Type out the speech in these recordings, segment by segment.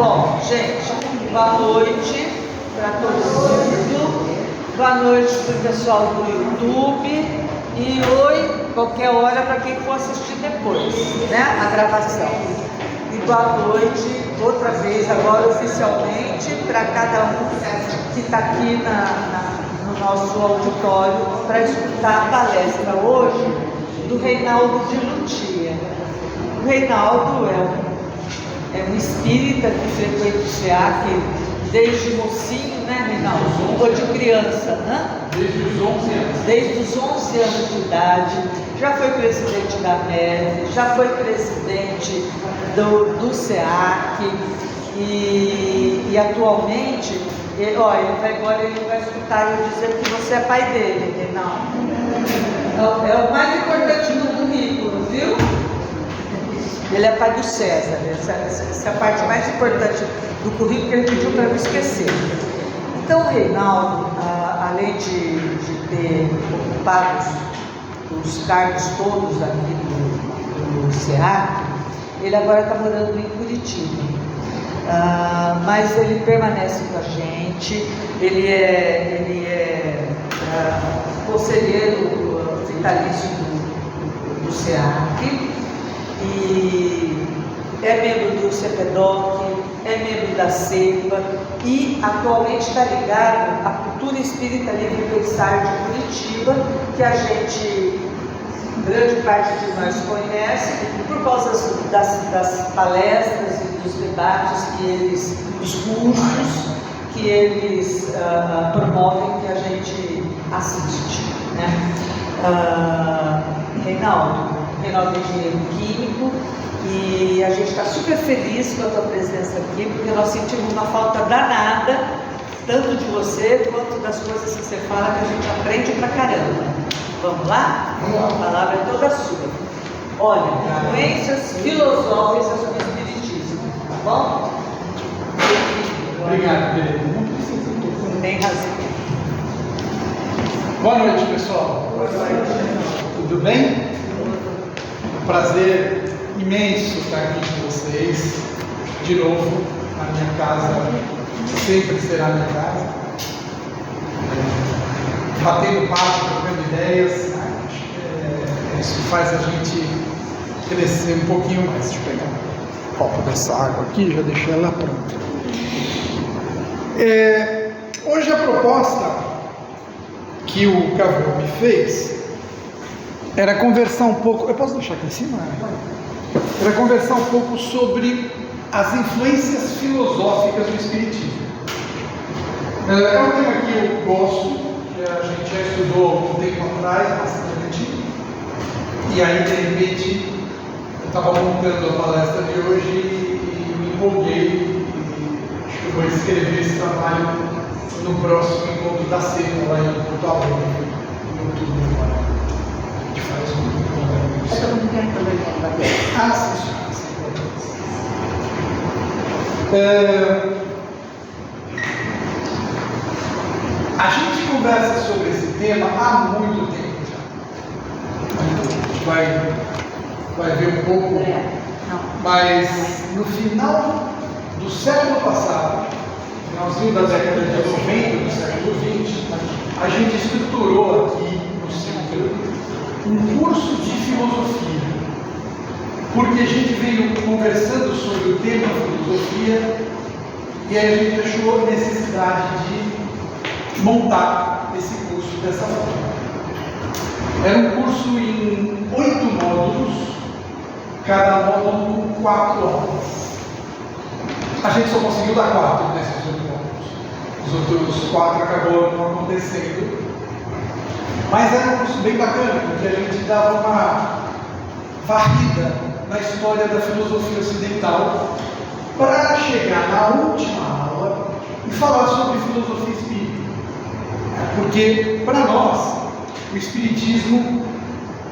Bom, gente, boa noite para todo mundo. Boa noite para o pessoal do YouTube. E oi, qualquer hora para quem for assistir depois, né? A gravação. E boa noite, outra vez, agora oficialmente, para cada um que está aqui no nosso auditório para escutar a palestra hoje do Reinaldo de Lutia. O Reinaldo é um espírita que frequenta o SEAC desde mocinho, né, Reinaldo? Ou de criança, né? Desde os 11 anos. Desde os 11 anos de idade, já foi presidente da MEV, já foi presidente do SEAC e atualmente, agora ele vai escutar eu dizer que você é pai dele, Reinaldo. É o mais importante do currículo, viu? Ele é pai do César, essa é a parte mais importante do currículo que ele pediu para não esquecer. Então, o Reinaldo, além de ter ocupado os cargos todos aqui do SEAC, ele agora está morando em Curitiba. Mas ele permanece com a gente, ele é conselheiro vitalício do SEAC. E é membro do CEPEDOC, é membro da CEPA e atualmente está ligado à Cultura Espírita Livre Pensar de Curitiba, que a gente, grande parte de nós conhece, por causa das palestras e dos debates os cursos que eles promovem, que a gente assiste, né? Reinaldo é engenheiro químico e a gente está super feliz com a tua presença aqui, porque nós sentimos uma falta danada, tanto de você quanto das coisas que você fala, que a gente aprende pra caramba. Vamos lá? A palavra é toda sua. Olha, influências filosóficas do Espiritismo, tá bom? Obrigado, Pedro. Tem razão. Boa noite, pessoal. Boa noite. Tudo bem? Prazer imenso estar aqui com vocês de novo. A minha casa sempre será minha casa. Batendo papo, trocando ideias, isso faz a gente crescer um pouquinho mais. Deixa eu pegar um copo dessa água aqui e já deixei ela pronta. Hoje a proposta que o Cavô me fez era conversar um pouco. Eu posso deixar aqui em cima? Era conversar um pouco sobre as influências filosóficas do Espiritismo. É um tema que eu gosto, que a gente já estudou um tempo atrás, bastante. E aí, de repente, eu estava montando a palestra de hoje e me empolguei. E acho que eu vou escrever esse trabalho no próximo encontro da CEPA, lá em Porto Alegre, no outubro agora. A gente conversa sobre esse tema há muito tempo já. A gente vai ver um pouco, mas no final do século passado, finalzinho da década de 90 do século XX, a gente estruturou aqui no centro um curso de filosofia, porque a gente veio conversando sobre o tema filosofia e aí a gente achou necessidade de montar esse curso dessa forma. Era um curso em 8 módulos, cada módulo 4 horas. A gente só conseguiu dar 4 desses 8 módulos, os outros 4 acabaram não acontecendo. Mas era um curso bem bacana, porque a gente dava uma varrida na história da filosofia ocidental para chegar na última aula e falar sobre filosofia espírita. Porque, para nós, o espiritismo,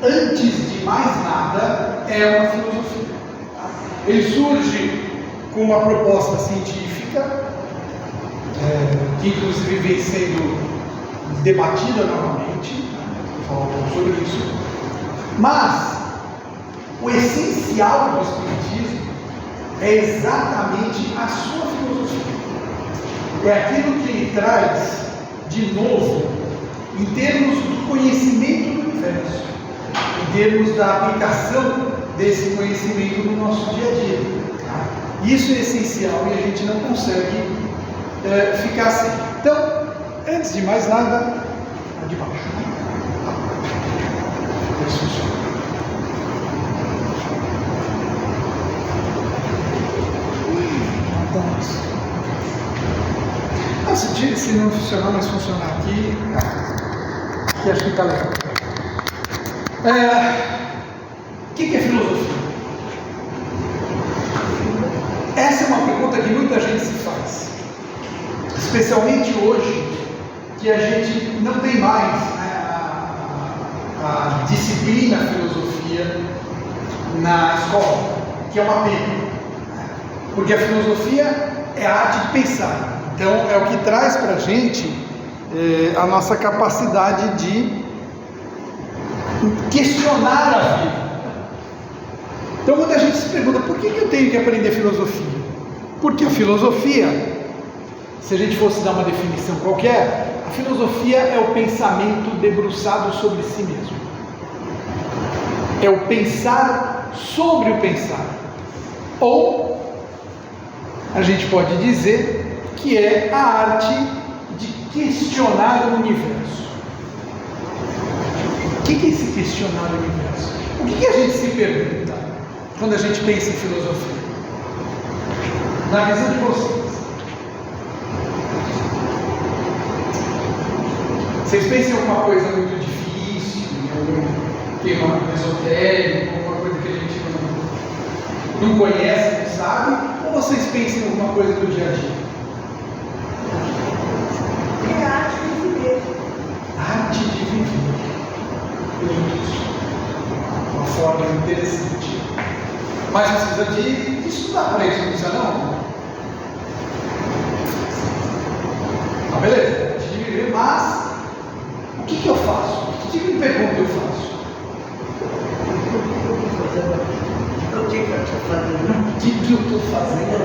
antes de mais nada, é uma filosofia. Ele surge com uma proposta científica, que inclusive vem sendo debatida novamente, falar um pouco sobre isso, mas o essencial do Espiritismo é exatamente a sua é aquilo que ele traz de novo em termos do conhecimento do universo, em termos da aplicação desse conhecimento no nosso dia a dia. Isso é essencial e a gente não consegue ficar sem. Então, antes de mais nada, de baixo. Isso funciona. Se não funcionar, mas funcionar aqui, que acho que está legal. O que é filosofia? Essa é uma pergunta que muita gente se faz, especialmente hoje, que a gente não tem mais, né, a disciplina filosofia na escola, que é uma pena, porque a filosofia é a arte de pensar. Então, é o que traz para a gente a nossa capacidade de questionar a vida. Então, quando a gente se pergunta, por que eu tenho que aprender filosofia? Porque a filosofia, se a gente fosse dar uma definição qualquer, a filosofia é o pensamento debruçado sobre si mesmo. É o pensar sobre o pensar. Ou, a gente pode dizer que é a arte de questionar o universo. O que é esse questionar o universo? O que a gente se pergunta quando a gente pensa em filosofia? Na visão de vocês. Vocês pensam em alguma coisa muito difícil, em algum tema esotérico, alguma coisa que a gente não conhece, não sabe? Ou vocês pensam em alguma coisa do dia a dia? É a arte de viver. Arte de viver. Uma forma interessante. Mas precisa de estudar para isso, não precisa não? Tá, beleza, arte de viver, mas o que eu faço? Que tipo de pergunta eu faço? O que eu estou fazendo? O que eu estou fazendo?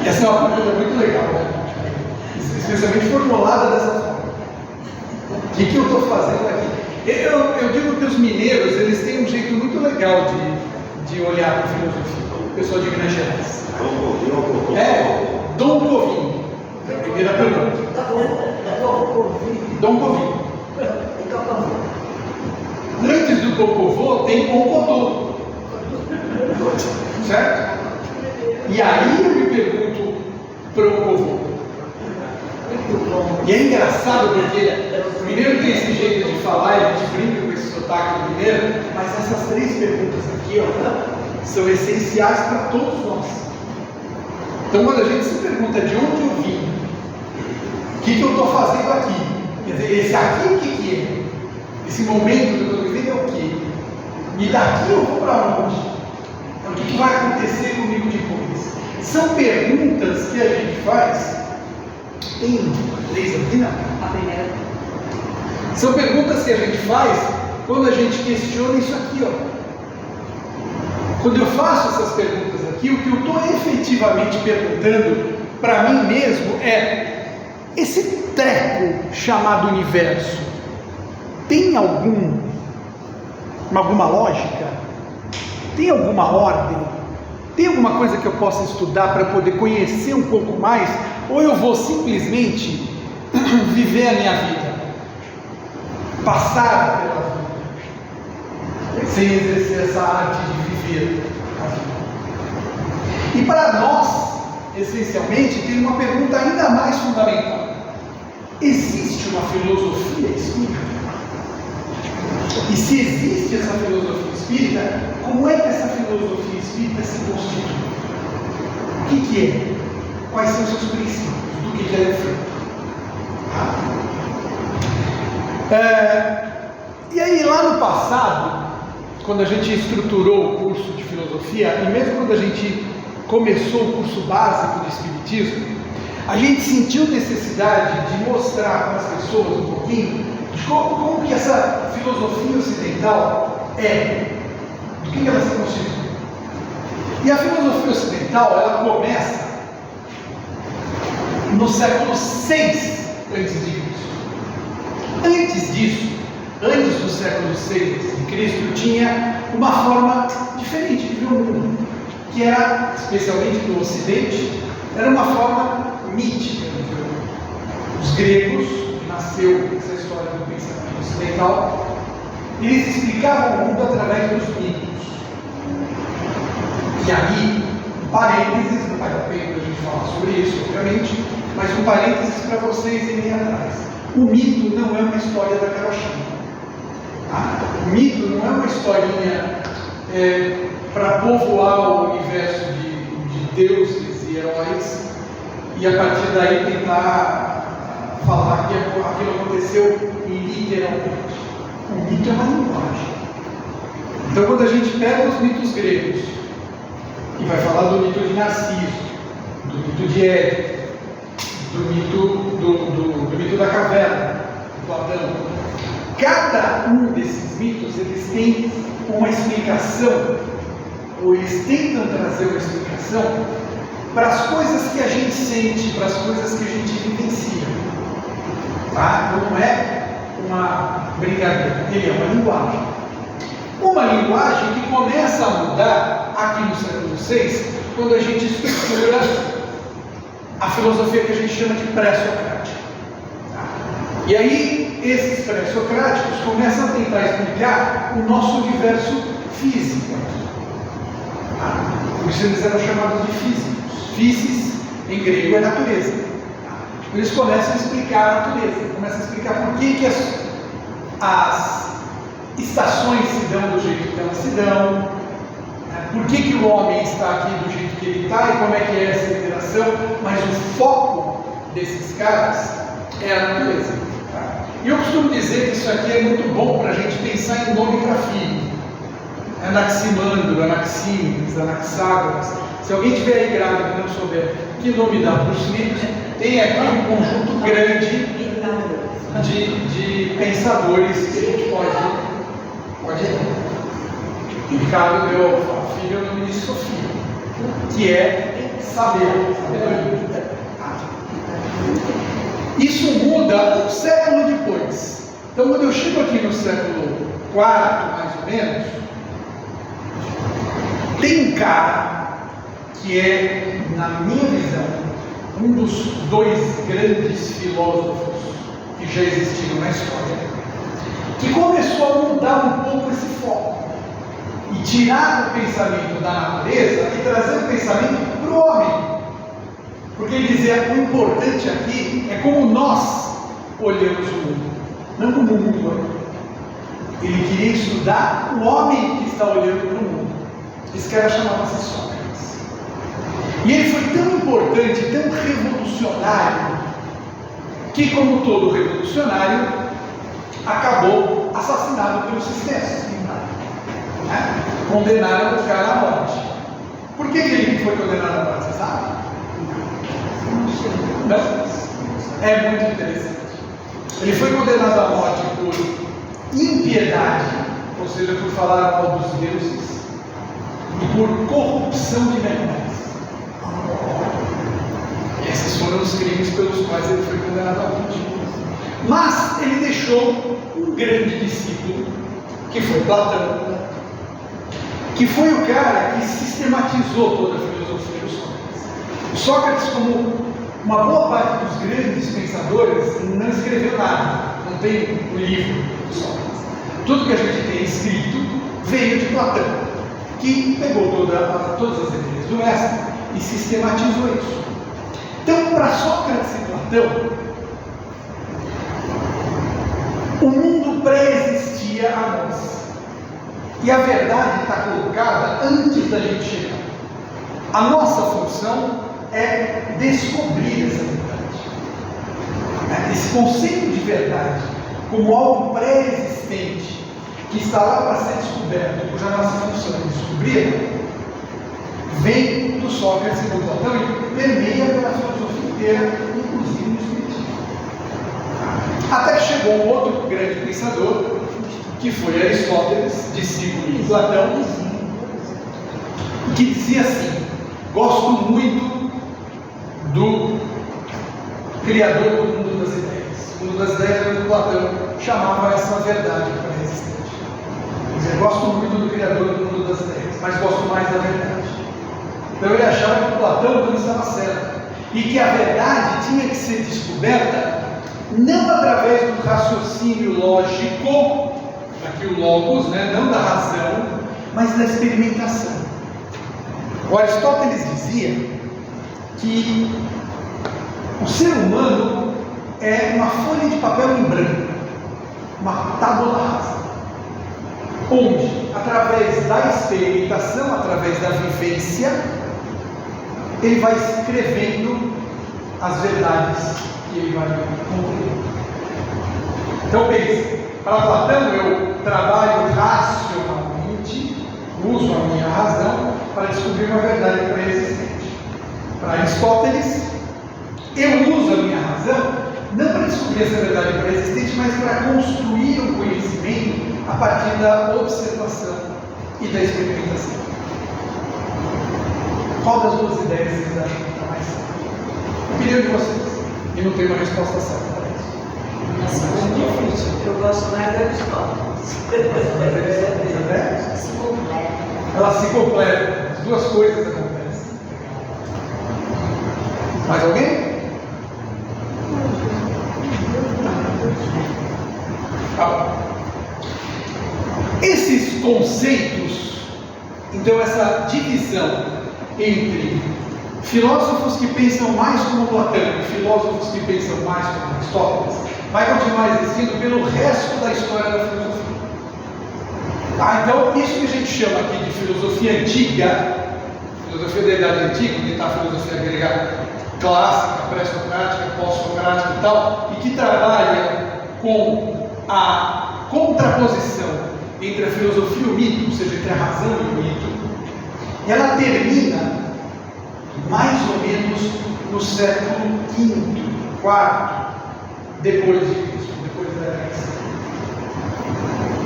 Essa é uma pergunta muito legal, né? Especialmente formulada dessa forma. O que eu estou fazendo aqui? Eu digo que os mineiros, eles têm um jeito muito legal de olhar para a filosofia. O pessoal de Minas Gerais. Dom Covinho. É a primeira pergunta. Dom Covinho. Antes do Cocovô tem Concodô. Certo? E aí eu me pergunto para o Cocovô. E é engraçado porque o mineiro tem esse jeito de falar, e a gente brinca com esse sotaque do mineiro, mas essas três perguntas aqui, ó, são essenciais para todos nós. Então, quando a gente se pergunta de onde eu vim, o que eu estou fazendo aqui, quer dizer, esse aqui o que é? Esse momento que eu estou vivendo é o quê? E daqui eu vou para onde? Então, o que vai acontecer comigo depois? São perguntas que a gente faz. Tem três aqui, não? A primeira. São perguntas que a gente faz quando a gente questiona isso aqui, ó. Quando eu faço essas perguntas aqui, o que eu estou efetivamente perguntando para mim mesmo é: esse treco chamado universo tem alguma lógica? Tem alguma ordem? Tem alguma coisa que eu possa estudar para poder conhecer um pouco mais? Ou eu vou simplesmente viver a minha vida, passar pela vida, sem exercer essa arte de viver a vida? E para nós, essencialmente, tem uma pergunta ainda mais fundamental: existe uma filosofia espírita? E se existe essa filosofia espírita, como é que essa filosofia espírita se constitui? O que é? Quais são os seus princípios? Do que ela é feita? E aí, lá no passado, quando a gente estruturou o curso de filosofia, e mesmo quando a gente começou o curso básico de Espiritismo, a gente sentiu necessidade de mostrar para as pessoas um pouquinho de como que essa filosofia ocidental é, do que ela se constitui. E a filosofia ocidental, ela começa no século 6 a.C. Antes disso, antes do século 6 a.C., tinha uma forma diferente de ver o mundo, que era, especialmente no Ocidente, era uma forma mítica. Os gregos, que nasceu essa história do pensamento ocidental, eles explicavam o mundo através dos mitos. E aí, um parênteses, não vale a pena a gente falar sobre isso, obviamente, mas um parênteses para vocês irem atrás. O mito não é uma história da carochinha. Tá? O mito não é uma historinha para povoar o universo de deuses e heróis e a partir daí tentar falar que aquilo aconteceu literalmente. O mito é uma linguagem. Então, quando a gente pega os mitos gregos e vai falar do mito de Narciso, do mito de Édipo, do mito da caverna, do Platão, cada um desses mitos eles têm uma explicação, ou eles tentam trazer uma explicação para as coisas que a gente sente, para as coisas que a gente vivencia. Tá? Então não é uma brincadeira, ele é uma linguagem. Uma linguagem que começa a mudar aqui no século VI, quando a gente estrutura a filosofia que a gente chama de pré-socrática. Tá? E aí, esses pré-socráticos começam a tentar explicar o nosso universo físico. Tá? Por isso eles eram chamados de físicos. Physis, em grego, é natureza. Tá? Eles começam a explicar a natureza, começam a explicar por que as estações se dão do jeito que elas se dão, por que o homem está aqui do jeito que ele está e como é que é essa interação, mas o foco desses caras é a natureza. Tá? E eu costumo dizer que isso aqui é muito bom para a gente pensar em nome para filho. Anaximandro, Anaxímenes, Anaxágoras. Se alguém tiver aí grávido e não souber que nome dá para os filhos, tem aqui um conjunto grande de pensadores que a gente pode ir. Ricardo deu a filha o nome de Sofia, que é sabedoria. Isso muda um século depois. Então, quando eu chego aqui no século IV, mais ou menos, tem um cara que é, na minha visão, um dos dois grandes filósofos que já existiram na história, que começou a mudar um pouco esse foco e tirar o pensamento da natureza e trazer o pensamento para o homem. Porque ele dizia, o importante aqui é como nós olhamos o mundo, não como o mundo olha. Ele queria estudar o homem que está olhando para o mundo. Esse cara chamava-se Sócrates. E ele foi tão importante, tão revolucionário, que, como todo revolucionário, acabou assassinado pelo sistema. Né? Condenaram o cara à morte. Por que ele foi condenado à morte? Você sabe? Não? É muito interessante. Ele foi condenado à morte por impiedade, ou seja, por falar mal dos deuses, e por corrupção de menores. Esses foram os crimes pelos quais ele foi condenado à morte. Mas ele deixou um grande discípulo, que foi Platão, que foi o cara que sistematizou toda a filosofia do Sócrates. O Sócrates, como uma boa parte dos grandes pensadores, não escreveu nada, não tem um livro do Sócrates. Tudo que a gente tem escrito veio de Platão, que pegou todas as ideias do mestre e sistematizou isso. Então, para Sócrates e Platão, o mundo pré-existia a nós. E a verdade está colocada antes da gente chegar. A nossa função é descobrir essa verdade. Esse conceito de verdade, como algo pré-existente, que está lá para ser descoberto, cuja nossa função é descobrir, vem do Sócrates e do Platão e permeia pela filosofia inteira, inclusive no espiritismo. Até que chegou um outro grande pensador, que foi Aristóteles, discípulo de Platão, que dizia assim: gosto muito criador do mundo das ideias. O mundo das ideias era o que Platão chamava essa verdade pré-existente. Eu gosto muito do criador do mundo das ideias, mas gosto mais da verdade. Então ele achava que Platão não estava certo e que a verdade tinha que ser descoberta não através do raciocínio lógico, aqui o logos, não da razão, mas da experimentação. O Aristóteles dizia que o ser humano é uma folha de papel em branco, uma tábula rasa, onde, através da experimentação, através da vivência, ele vai escrevendo as verdades que ele vai compreender. Então pense, para Platão eu trabalho racionalmente, uso a minha razão para descobrir uma verdade pré-existente. Para Aristóteles, eu uso a minha razão não para descobrir essa verdade pré-existente, mas para construir um conhecimento a partir da observação e da experimentação. Qual das duas ideias vocês acham que está mais certa? Opinião de vocês. E não tem uma resposta certa para isso. Eu gosto mais da Aristóteles. Se completa. Elas se completam. As duas coisas acontecem. Mais alguém? Esses conceitos, então essa divisão entre filósofos que pensam mais como Platão e filósofos que pensam mais como Aristóteles, vai continuar existindo pelo resto da história da filosofia. Então, isso que a gente chama aqui de filosofia antiga, filosofia da Idade Antiga, onde está a filosofia grega clássica, pré-socrática, pós-socrática e tal, e que trabalha com a contraposição entre a filosofia e o mito, ou seja, entre a razão e o mito, ela termina mais ou menos no século V, IV, depois de Cristo, depois da Era Cristã.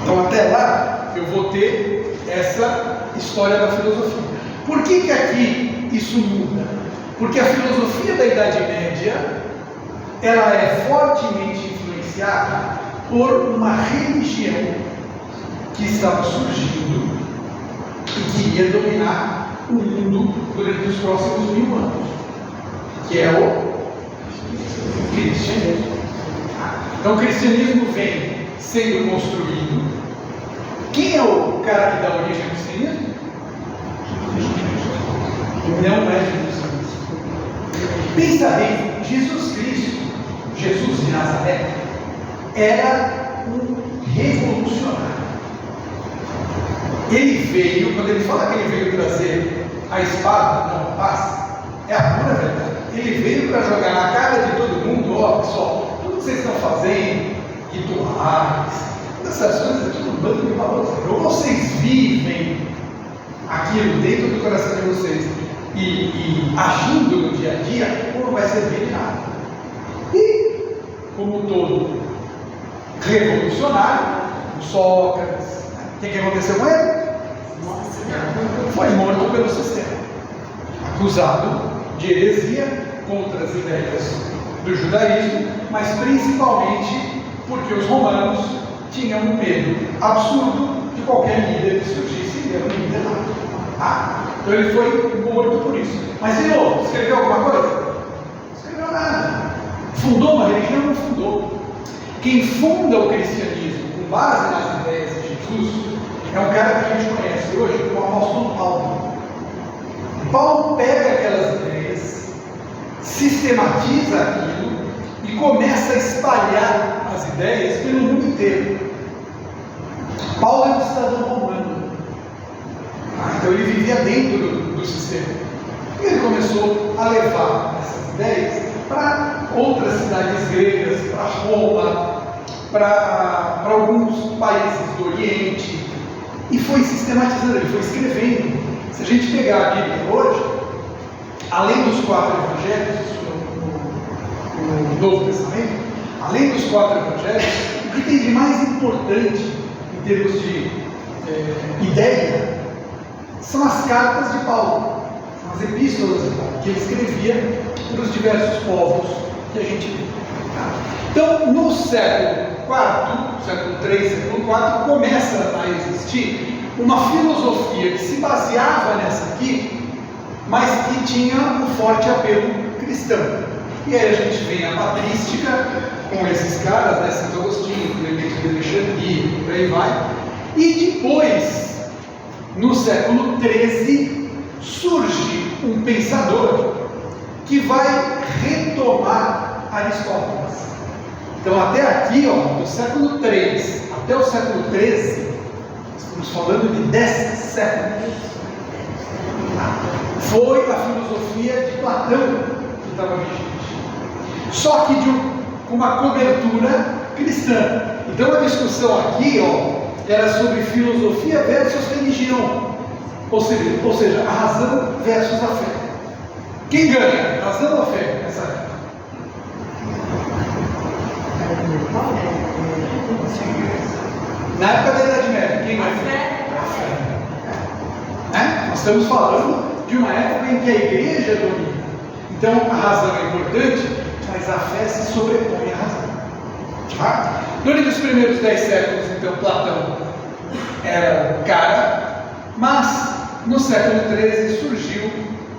Então, até lá, eu vou ter essa história da filosofia. Por que aqui isso muda? Porque a filosofia da Idade Média, ela é fortemente influenciada por uma religião que estava surgindo e queria dominar o mundo durante os próximos 1000 anos, que é o cristianismo. Então o cristianismo vem sendo construído. Quem é o cara que dá origem ao cristianismo? Não é Jesus Cristo. Pensa bem, Jesus Cristo, Jesus de Nazaré, era um revolucionário. Ele veio, quando ele fala que ele veio trazer a espada, não a paz, é a pura verdade. Ele veio para jogar na cara de todo mundo: ó, pessoal, tudo que vocês estão fazendo, rituais, todas essas coisas, é tudo um bando de valores. Ou vocês vivem aquilo dentro do coração de vocês e agindo no dia a dia, ou não vai servir de nada. E, como todo revolucionário, o Sócrates, o que aconteceu com ele? Foi morto pelo sistema, acusado de heresia contra as ideias do judaísmo, mas principalmente porque os romanos tinham um medo absurdo de qualquer líder que surgisse e era um líder lá. Então ele foi morto por isso. Mas de novo, escreveu alguma coisa? Não escreveu nada. Fundou uma religião? Não fundou. Quem funda o cristianismo com base nas ideias de Jesus é um cara que a gente conhece hoje, o apóstolo Paulo. Paulo pega aquelas ideias, sistematiza aquilo e começa a espalhar as ideias pelo mundo inteiro. Paulo é um cidadão romano, então ele vivia dentro do sistema. E ele começou a levar essas ideias para outras cidades gregas, para Roma, para alguns países do Oriente, e foi sistematizando, ele foi escrevendo. Se a gente pegar a Bíblia hoje, além dos 4 evangelhos, no Novo Testamento, além dos 4 evangelhos, o que tem de mais importante em termos de ideia são as cartas de Paulo, são as epístolas de Paulo, que ele escrevia para os diversos povos que a gente vê. Tá? Então, no século IV, século III, século IV, começa a existir uma filosofia que se baseava nessa aqui, mas que tinha um forte apelo cristão. E aí a gente vem a patrística, com esses caras, né, Santo Agostinho, Clemente de Alexandria, por aí vai. E depois, no século XIII, surge um pensador que vai retomar Aristóteles. Então, até aqui, ó, do século III até o século XIII, estamos falando de 10 séculos, foi a filosofia de Platão que estava vigente. Só que com uma cobertura cristã. Então, a discussão aqui, ó, era sobre filosofia versus religião. Ou seja, a razão versus a fé. Quem ganha? Razão ou fé nessa época? Na época da Idade Média, quem ganha? A fé. Né? Nós estamos falando de uma época em que a igreja domina. Então, a razão é importante, mas a fé se sobrepõe à razão. Tá? Durante os primeiros 10 séculos, então, Platão era o cara, mas no século XIII surgiu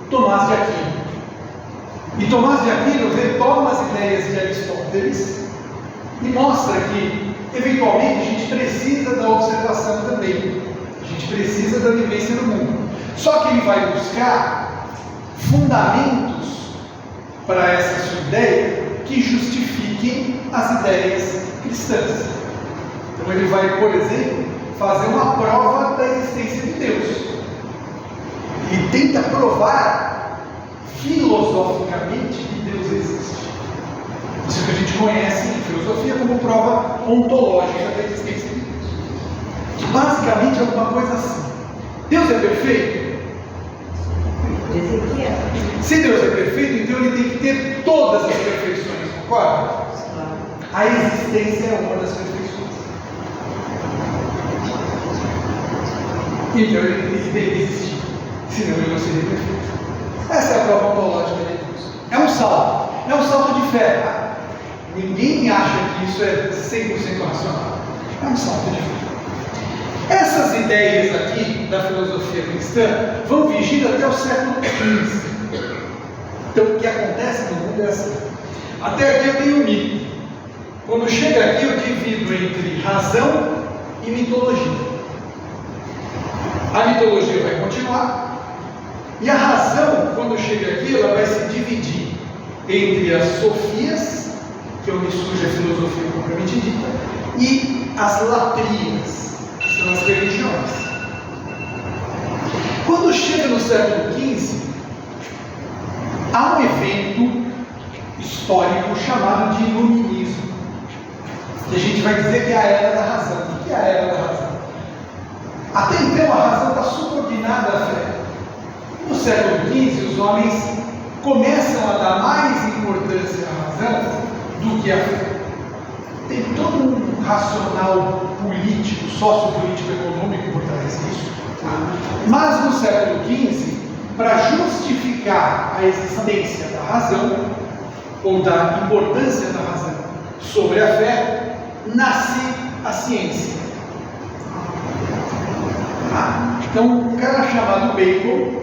Tomás de Aquino. E Tomás de Aquino retoma as ideias de Aristóteles e mostra que, eventualmente, a gente precisa da observação também. A gente precisa da vivência no mundo. Só que ele vai buscar fundamentos para essa sua ideia que justifiquem as ideias cristãs. Então ele vai, por exemplo, fazer uma prova da existência de Deus. E tenta provar filosoficamente que Deus existe. Isso que a gente conhece em filosofia como prova ontológica da existência de Deus. Que basicamente é alguma coisa assim. Deus é perfeito? Se Deus é perfeito, então ele tem que ter todas as perfeições, concorda? A existência é uma das perfeições. Então ele tem que existir, senão ele não seria perfeito. Essa é a prova ontológica de Deus. É um salto de fé. Tá? Ninguém acha que isso é 100% racional. É um salto de fé. Essas ideias aqui da filosofia cristã vão vigir até o século XV. Então, o que acontece no mundo é assim. Até aqui eu tenho um mito. Quando chega aqui, eu divido entre razão e mitologia. A mitologia vai continuar. E a razão, quando chega aqui, ela vai se dividir entre as sofias, que é onde surge a filosofia propriamente dita, e as latrias, que são as religiões. Quando chega no século XV, há um evento histórico chamado de iluminismo, que a gente vai dizer que é a era da razão. O que é a era da razão? Até então a razão está subordinada à fé. No século XV, os homens começam a dar mais importância à razão do que à fé. Tem todo um racional político, sociopolítico, econômico por trás disso. Mas no século XV, para justificar a existência da razão, ou da importância da razão sobre a fé, nasce a ciência. Então, um cara chamado Bacon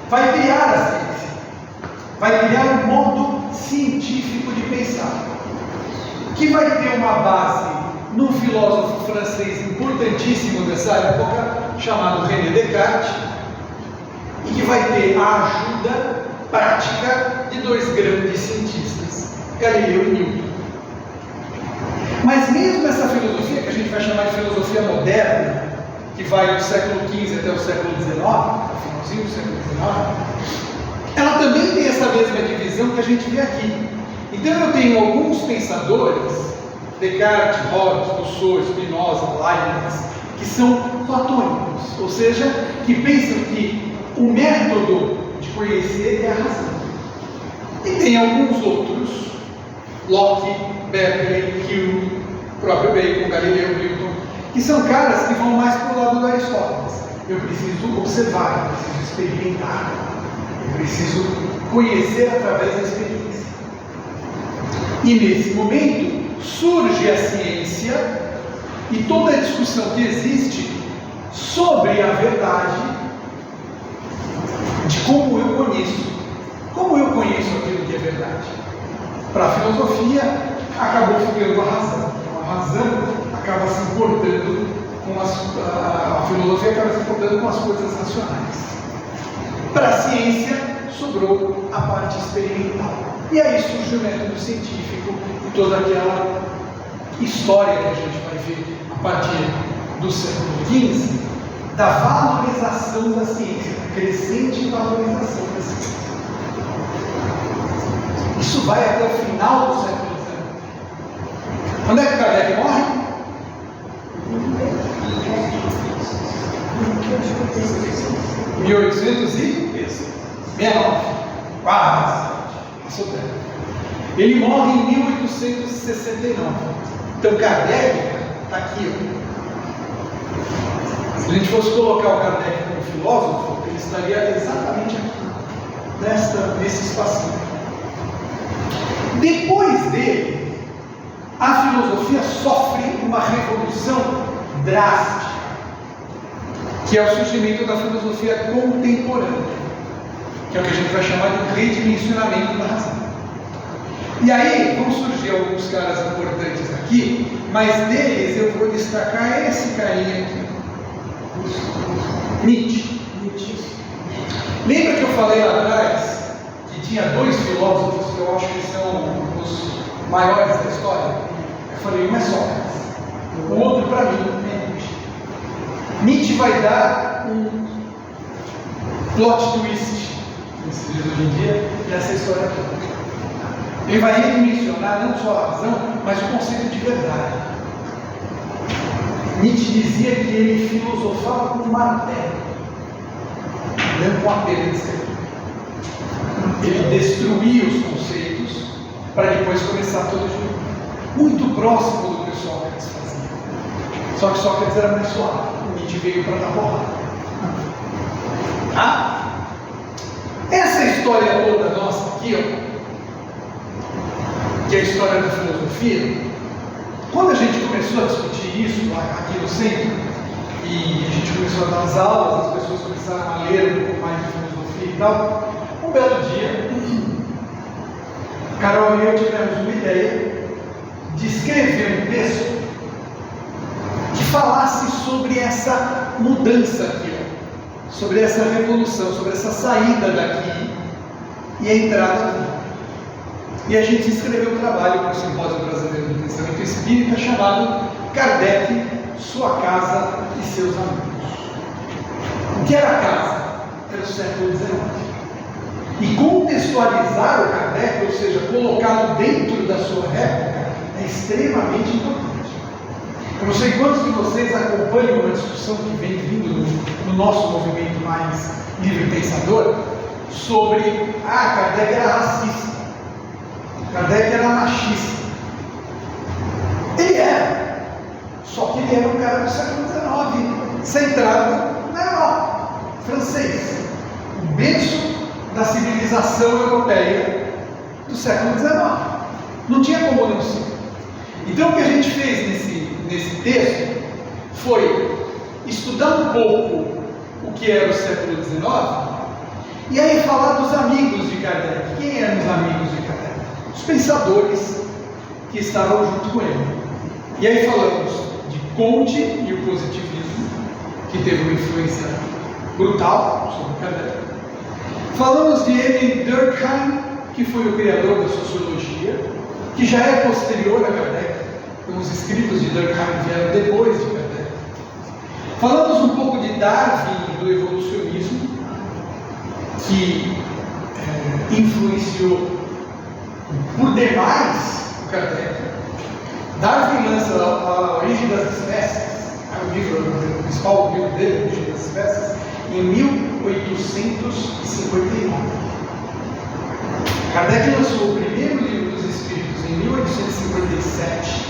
vai criar a ciência, vai criar um modo científico de pensar, que vai ter uma base num filósofo francês importantíssimo dessa época, chamado René Descartes, e que vai ter a ajuda prática de dois grandes cientistas, Galileu e Newton. Mas mesmo essa filosofia, que a gente vai chamar de filosofia moderna, que vai do século XV até o século XIX, finalzinho do século XIX, ela também tem essa mesma divisão que a gente vê aqui. Então eu tenho alguns pensadores, Descartes, Hobbes, Rousseau, Spinoza, Leibniz, que são platônicos, ou seja, que pensam que o método de conhecer é a razão. E tem alguns outros, Locke, Berkeley, Hume, próprio Bacon, Galileu, Newton, que são caras que vão mais para o lado do Aristóteles. Eu preciso observar, eu preciso experimentar, Eu preciso conhecer através da experiência. E nesse momento surge a ciência e toda a discussão que existe sobre a verdade de como eu conheço aquilo que é verdade. Para a filosofia, acabou ficando a razão. A razão acaba se importando com a filosofia acaba se importando com as coisas racionais. Para a ciência, sobrou a parte experimental. E aí surge o método científico e toda aquela história que a gente vai ver a partir do século XV, da valorização da ciência, da crescente valorização da ciência. Isso vai até o final do século XIX. Quando é que Kardec morre? 1869. Quase. Passou tempo. Ele morre em 1869. Então Kardec está aqui. Se a gente fosse colocar o Kardec como filósofo, ele estaria exatamente aqui, nesse espacinho. Depois dele, a filosofia sofre uma revolução drástica, que é o surgimento da filosofia contemporânea, que é o que a gente vai chamar de redimensionamento da razão. E aí vão surgir alguns caras importantes aqui, mas deles eu vou destacar esse carinha aqui, Nietzsche. Lembra que eu falei lá atrás que tinha dois filósofos que eu acho que são os maiores da história? Eu falei, um é Sócrates, o outro para mim é Nietzsche. Nietzsche vai dar um plot twist, como se diz hoje em dia, nessa história aqui. Ele vai redimensionar não só a razão, mas o conceito de verdade. Nietzsche dizia que ele filosofava com martelo, não com a pena de escrever. Ele destruía os conceitos para depois começar tudo de novo. Muito próximo do que o Sócrates fazia. Só que Sócrates era mais suave. Nietzsche veio para dar porrada. Tá? Essa história toda nossa aqui, ó, que é a história da filosofia, quando a gente começou a discutir isso aqui no centro, e a gente começou a dar as aulas, as pessoas começaram a ler um pouco mais de filosofia e tal, um belo dia, Carol e eu tivemos uma ideia de escrever um texto que falasse sobre essa mudança aqui, ó, sobre essa revolução, sobre essa saída daqui e a entrada aqui. E a gente escreveu um trabalho para o Simpósio Brasileiro do Pensamento Espírita chamado Kardec, Sua Casa e Seus Amigos. O que era a casa? Era o século XIX. E contextualizar o Kardec, ou seja, colocá-lo dentro da sua época, é extremamente importante. Eu não sei quantos de vocês acompanham uma discussão que vem vindo no nosso movimento mais livre pensador sobre Kardec era racista. Kardec era machista. Ele era, só que ele era um cara do século XIX, centrado na Europa, francês, o berço da civilização europeia do século XIX. Não tinha como não ser. Então o que a gente fez nesse texto foi estudar um pouco o que era o século XIX e aí falar dos amigos de Kardec. Quem eram os amigos de Kardec? Os pensadores que estavam junto com ele. E aí falamos de Comte e o positivismo, que teve uma influência brutal sobre Kardec. Falamos de Emile Durkheim, que foi o criador da sociologia, que já é posterior a Kardec. Então, os escritos de Durkheim vieram depois de Kardec. Falamos um pouco de Darwin e do evolucionismo, que influenciou por demais o Kardec. Darwin lança A Origem das Espécies, o principal livro dele, A Origem das Espécies, em 1859. Kardec lançou o primeiro livro dos Espíritos em 1857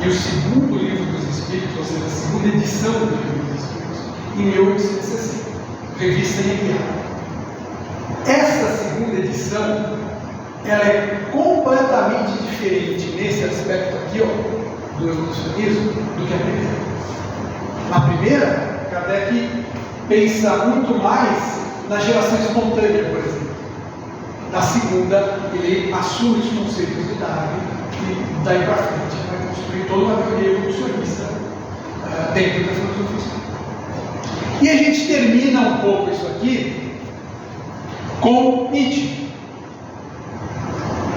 e o segundo livro dos Espíritos, ou seja, a segunda edição do livro dos Espíritos, em 1860, revista enviada. segunda edição, ela é completamente diferente nesse aspecto aqui, ó, do evolucionismo, do que a primeira. Na primeira, Kardec pensa muito mais na geração espontânea, por exemplo. Na segunda, ele assume os conceitos de Darwin e daí para frente vai construir toda uma teoria evolucionista dentro da filosofia espírita. E a gente termina um pouco isso aqui com Nietzsche,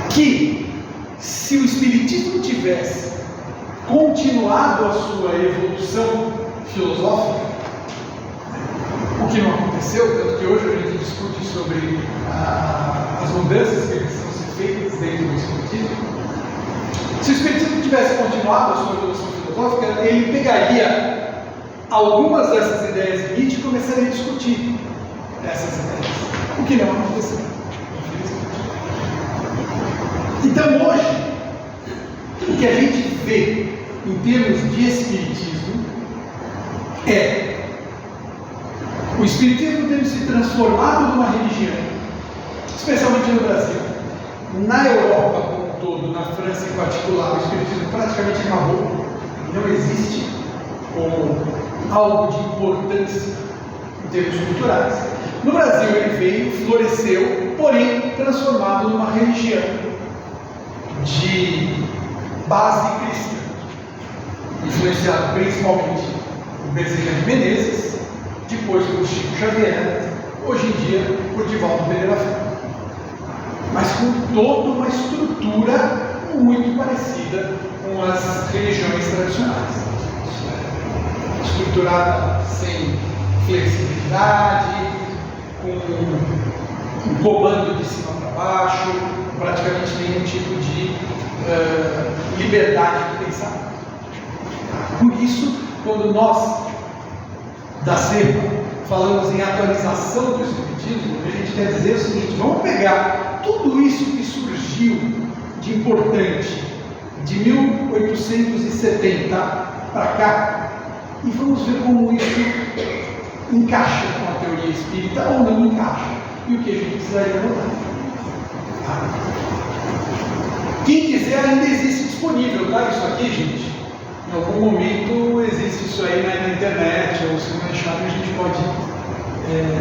que se o Espiritismo tivesse continuado a sua evolução filosófica, o que não aconteceu, tanto que hoje a gente discute sobre as mudanças que precisam ser feitas dentro do Espiritismo. Se o Espiritismo tivesse continuado a sua evolução filosófica, ele pegaria algumas dessas ideias de Nietzsche e começaria a discutir essas ideias, o que não aconteceu, infelizmente. Então hoje, o que a gente vê em termos de Espiritismo é o Espiritismo tendo se transformado numa religião, especialmente no Brasil. Na Europa como um todo, na França em particular, o Espiritismo praticamente acabou, não existe como algo de importância em termos culturais. No Brasil ele veio, floresceu, porém transformado numa religião de base cristã, influenciado principalmente por Bezerra de Menezes, depois por Chico Xavier, hoje em dia por Divaldo Pereira Franco, mas com toda uma estrutura muito parecida com as religiões tradicionais, estruturada sem flexibilidade, com um comando de cima para baixo, praticamente nenhum tipo de liberdade de pensamento. Por isso, quando nós da CEPA falamos em atualização do Espiritismo, a gente quer dizer o seguinte: vamos pegar tudo isso que surgiu de importante de 1870 para cá e vamos ver como isso encaixa com a teoria espírita ou não encaixa e o que a gente precisaria mudar. Quem quiser, ainda existe disponível, tá? Isso aqui, gente. Em algum momento existe isso aí na internet, ou se não achar, a gente pode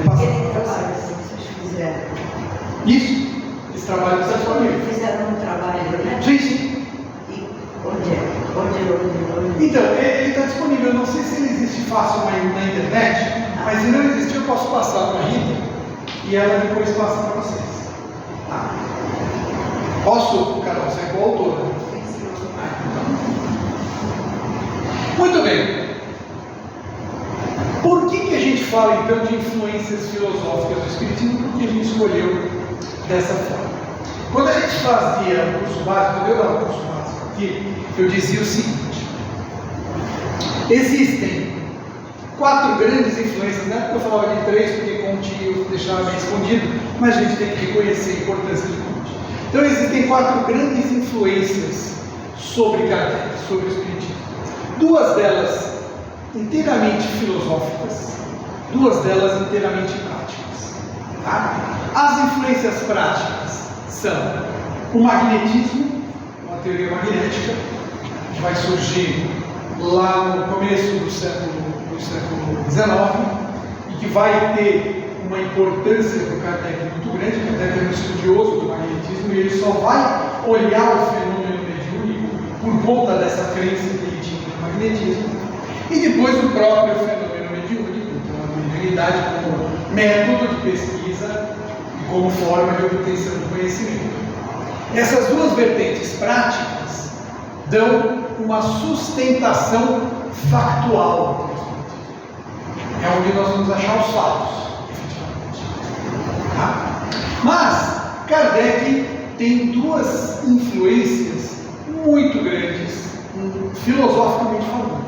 passar para vocês. Vocês fizeram. Isso, esse trabalho está disponível. Fizeram um trabalho, né? Sim, sim. E onde é? Então, ele está disponível. Eu não sei se ele existe fácil na internet, mas se não existir, eu posso passar para a Rita e ela depois passa para vocês. Tá? Posso, Carol? Você é coautora. Muito bem. Por que a gente fala então de influências filosóficas do Espiritismo? Porque a gente escolheu dessa forma. Quando a gente fazia o curso básico, quando eu dava o curso básico aqui, eu dizia o seguinte: existem 4 grandes influências, né? Eu falava de 3 porque Conte eu deixava bem escondido, mas a gente tem que reconhecer a importância de Conte. Então existem 4 grandes influências sobre Kardec, sobre o Espiritismo. 2 delas inteiramente filosóficas, 2 delas inteiramente práticas. Tá? As influências práticas são o magnetismo, uma teoria magnética, que vai surgir lá no começo do século XIX e que vai ter uma importância para o Kardec muito grande. O Kardec é um estudioso do magnetismo e ele só vai olhar o fenômeno mediúnico por conta dessa crença que ele tinha no magnetismo. E depois o próprio fenômeno mediúnico, então a mediunidade como método de pesquisa e como forma de obtenção do conhecimento. Essas 2 vertentes práticas dão uma sustentação factual. É onde nós vamos achar os fatos, efetivamente. Tá? Mas Kardec tem 2 influências muito grandes, filosoficamente falando.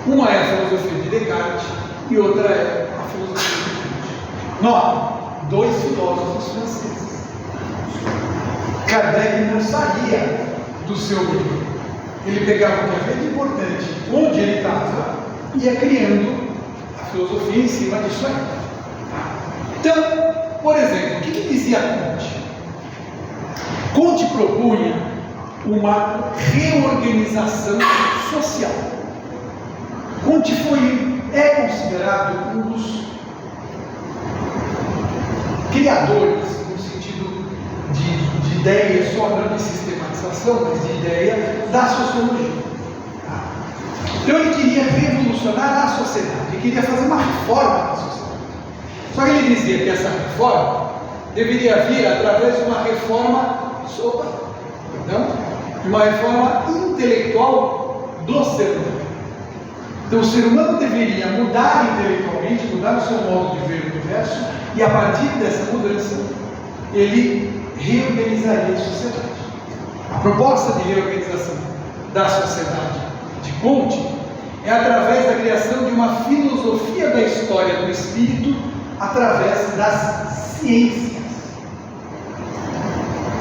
Uma é a filosofia de Descartes e outra é a filosofia de Nietzsche. Nota, 2 filósofos franceses. Kardec não saía do seu livro. Ele pegava o que havia de importante, onde ele estava, e ia criando a filosofia em cima disso aí. Então, por exemplo, o que dizia dizia Comte? Comte propunha uma reorganização social. Comte é considerado um dos criadores, no sentido de ideia, só não de sistematização, mas de ideia da sociologia. Então ele queria revolucionar a sociedade, ele queria fazer uma reforma na sociedade. Só que ele dizia que essa reforma deveria vir através de uma reforma de uma reforma intelectual do ser humano. Então o ser humano deveria mudar intelectualmente, mudar o seu modo de ver o universo, e a partir dessa mudança ele reorganizaria a sociedade. A proposta de reorganização da sociedade de Comte é através da criação de uma filosofia da história do espírito através das ciências.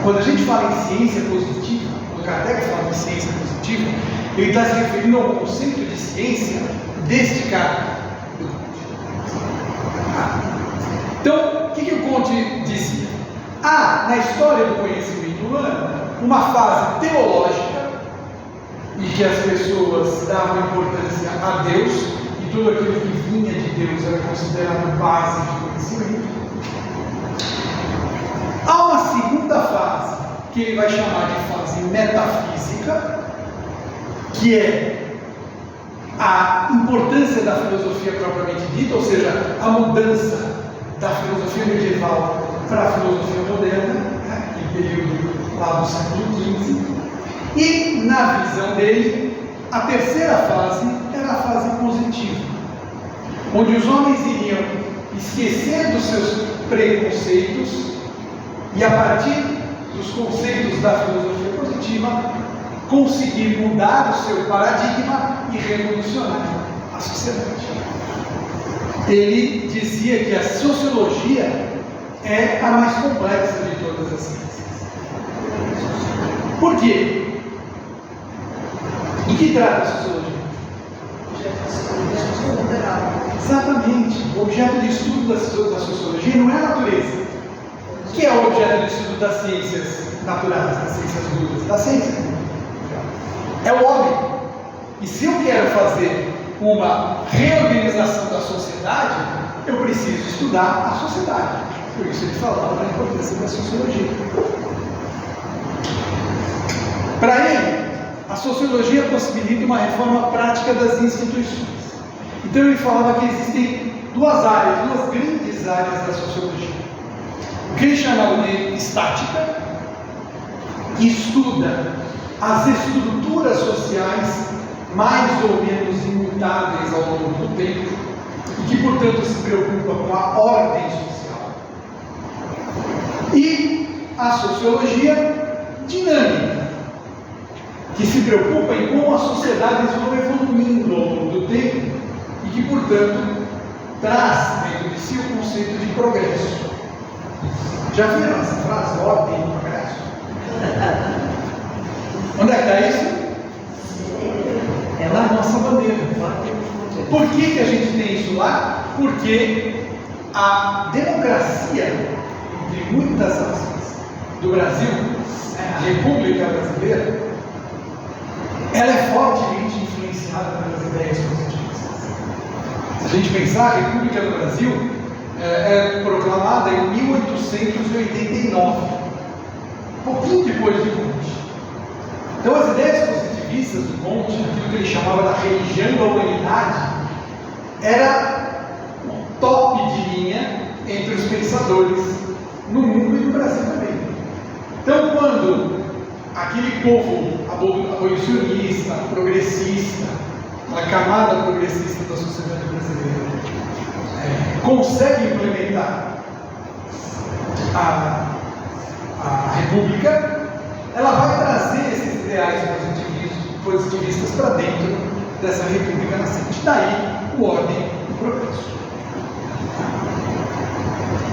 Quando a gente fala em ciência positiva, quando Kardec fala em ciência positiva, ele está se referindo ao conceito de ciência deste cara. Então, o que o Comte dizia? Há na história do conhecimento humano uma fase teológica, e que as pessoas davam importância a Deus, e tudo aquilo que vinha de Deus era considerado base de conhecimento. Há uma segunda fase, que ele vai chamar de fase metafísica, que é a importância da filosofia propriamente dita, ou seja, a mudança da filosofia medieval para a filosofia moderna, em período lá do século XV. E, na visão dele, a terceira fase era a fase positiva, onde os homens iriam esquecer dos seus preconceitos e, a partir dos conceitos da filosofia positiva, conseguir mudar o seu paradigma e revolucionar a sociedade. Ele dizia que a sociologia é a mais complexa de todas as ciências. Por quê? Do que trata a sociologia? Exatamente. O objeto de estudo da sociologia não é a natureza. O que é o objeto de estudo das ciências naturais, das ciências duras? Da ciência. É o homem. E se eu quero fazer uma reorganização da sociedade, eu preciso estudar a sociedade. Por isso ele falava da importância da sociologia. Para ele, a sociologia possibilita uma reforma prática das instituições. Então ele falava que existem duas grandes áreas da sociologia. O que ele chamava de estática, que estuda as estruturas sociais mais ou menos imutáveis ao longo do tempo e que, portanto, se preocupa com a ordem social. E a sociologia dinâmica, que se preocupa em como as sociedades vão evoluindo ao longo do tempo e que, portanto, traz dentro de si o conceito de progresso. Já viram essa frase, ordem e progresso? Onde é que está isso? É na nossa bandeira. Por que a gente tem isso lá? Porque a democracia, de muitas aspas, do Brasil, a República Brasileira, ela é fortemente influenciada pelas ideias positivistas. Se a gente pensar, a República do Brasil é proclamada em 1889, pouquinho depois de Comte. Então as ideias positivistas do Comte, aquilo que ele chamava da religião da humanidade, era o top de linha entre os pensadores no mundo e no Brasil também. Então quando aquele povo abolicionista, progressista, a camada progressista da sociedade brasileira consegue implementar a República, ela vai trazer esses ideais positivistas para dentro dessa República nascente. Daí o ordem e o progresso.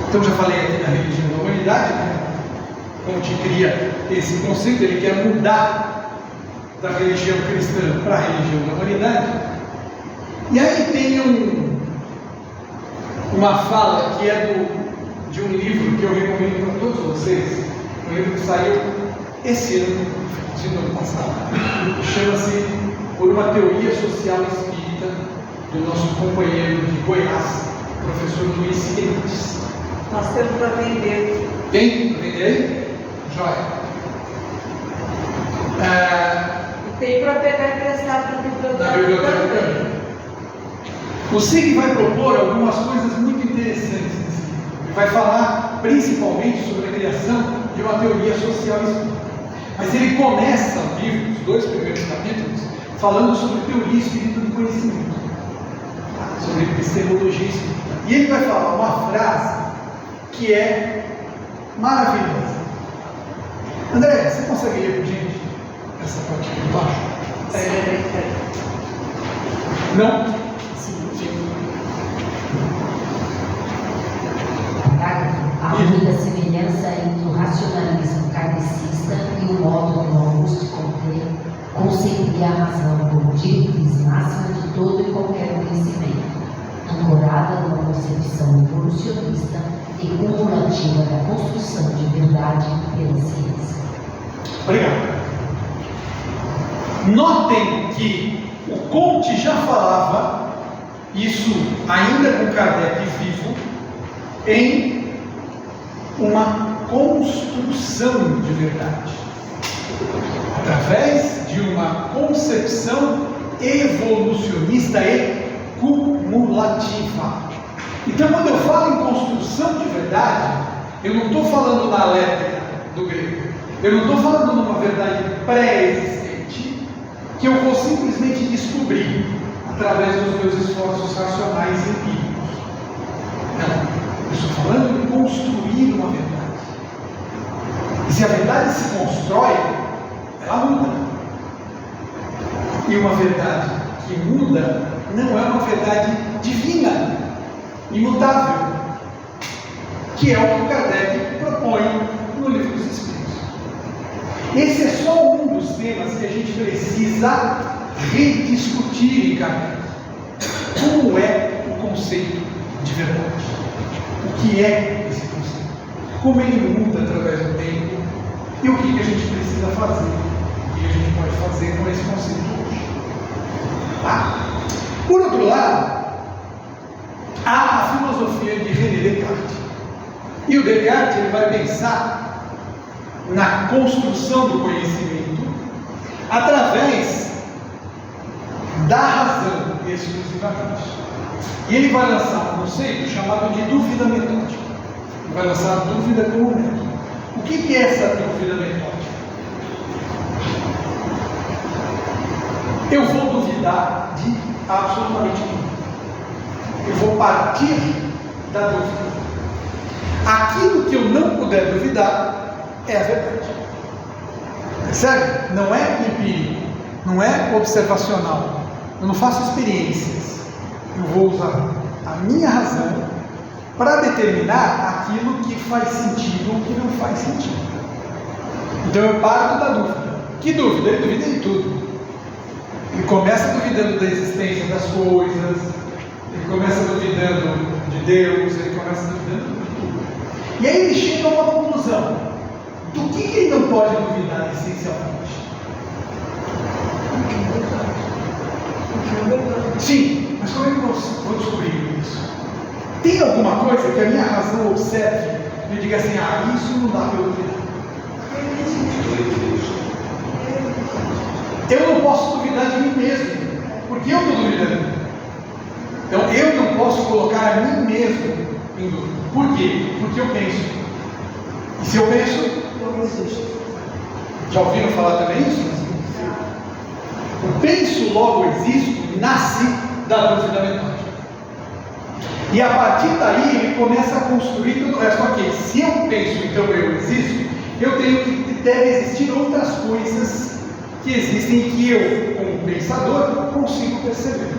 Então já falei aqui da religião da humanidade, né? Comte cria esse conceito, ele quer mudar da religião cristã para a religião da humanidade. E aí tem uma fala que é de um livro que eu recomendo para todos vocês um livro que saiu esse ano, no ano passado. Chama-se Por uma Teoria Social Espírita, do nosso companheiro de Goiás, professor Luiz Siguentes. Nós temos para vender. Tem para vender aí? Joia. E tem para pegar emprestado na biblioteca também. O SIG vai propor algumas coisas muito interessantes nesse livro. Ele vai falar principalmente sobre a criação de uma teoria social espírita. Mas ele começa o livro, os 2 primeiros capítulos, falando sobre teoria espírita do conhecimento, sobre epistemologia espírita. E ele vai falar uma frase que é maravilhosa. André, você consegue ler por gente essa parte aqui embaixo? Não? Há muita semelhança entre o racionalismo kardecista e o modo como Auguste Comte concebia a razão como diretriz máxima de todo e qualquer conhecimento, ancorada numa concepção evolucionista e cumulativa da construção de verdade pela ciência. Obrigado. Notem que o Comte já falava isso ainda com Kardec vivo em uma construção de verdade, através de uma concepção evolucionista e cumulativa. Então, quando eu falo em construção de verdade, eu não estou falando na létrica do grego, eu não estou falando numa verdade pré-existente que eu vou simplesmente descobrir através dos meus esforços racionais e empíricos. Não. Eu estou falando de construir uma verdade. E se a verdade se constrói, ela muda. E uma verdade que muda não é uma verdade divina, imutável, que é o que Kardec propõe no Livro dos Espíritos. Esse é só um dos temas que a gente precisa rediscutir em Kardec. Como é o conceito de verdade? O que é esse conceito? Como ele muda através do tempo? E o que a gente precisa fazer? O que a gente pode fazer com esse conceito hoje? Tá? Por outro lado, há a filosofia de René Descartes. E o Descartes ele vai pensar na construção do conhecimento através da razão exclusivamente. E ele vai lançar um conceito chamado de dúvida metódica. Ele vai lançar a dúvida como método. O que é essa dúvida metódica? Eu vou duvidar de absolutamente tudo. Eu vou partir da dúvida. Aquilo que eu não puder duvidar é a verdade. Percebe? Não é empírico, não é observacional. Eu não faço experiências. Eu vou usar a minha razão para determinar aquilo que faz sentido ou que não faz sentido. Então eu parto da dúvida. Que dúvida? Ele duvida em tudo. Ele começa duvidando da existência das coisas, ele começa duvidando de Deus, ele começa duvidando de tudo. E aí ele chega a uma conclusão. Do que ele não pode duvidar essencialmente? Sim, mas como é que eu vou descobrir isso? Tem alguma coisa que a minha razão observe e diga assim, isso não dá para eu duvidar? Eu não posso duvidar de mim mesmo, porque eu estou duvidando. Então eu não posso colocar a mim mesmo em dúvida. Por quê? Porque eu penso. E se eu penso, eu não existo. Já ouviram falar também isso? O penso logo existo nasce da dúvida metódica. E a partir daí ele começa a construir tudo o resto. Ok, se eu penso, então eu existo, eu tenho que deve existir outras coisas que existem e que eu, como pensador, consigo perceber.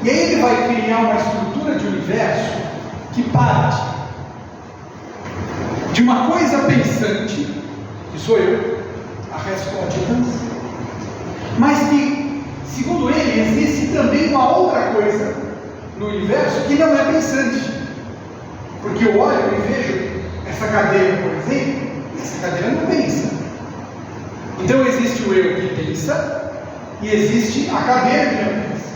E aí ele vai criar uma estrutura de universo que parte de uma coisa pensante, que sou eu, a res cogitans, mas que, segundo ele, existe também uma outra coisa no universo que não é pensante. Porque eu olho e vejo Essa cadeira, por exemplo, essa cadeira não pensa. Então existe o eu que pensa e existe a cadeira que não pensa.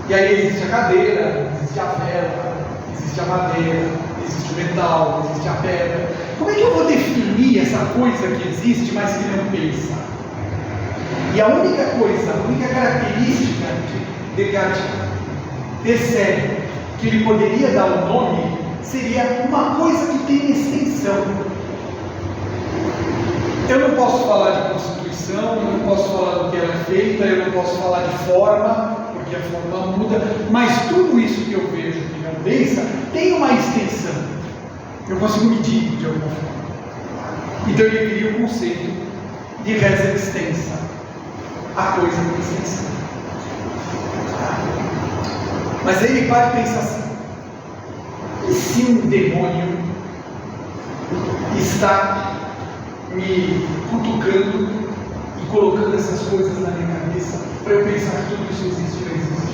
E aí existe a cadeira, existe a vela, existe a madeira, existe o metal, existe a pedra. Como é que eu vou definir essa coisa que existe, mas que não pensa? E a única coisa, a única característica que Descartes percebe que ele poderia dar um nome seria uma coisa que tem extensão. Eu não posso falar de constituição, eu não posso falar do que ela é feita, eu não posso falar de forma, porque a forma muda, mas tudo isso que eu vejo que não pensa tem uma extensão. Eu consigo medir de alguma forma. Então ele cria o conceito de res extensa, a coisa com extensão. Mas aí ele para e pensa assim: e se um demônio está me cutucando e colocando essas coisas na minha cabeça para eu pensar que tudo isso existe ou não existe?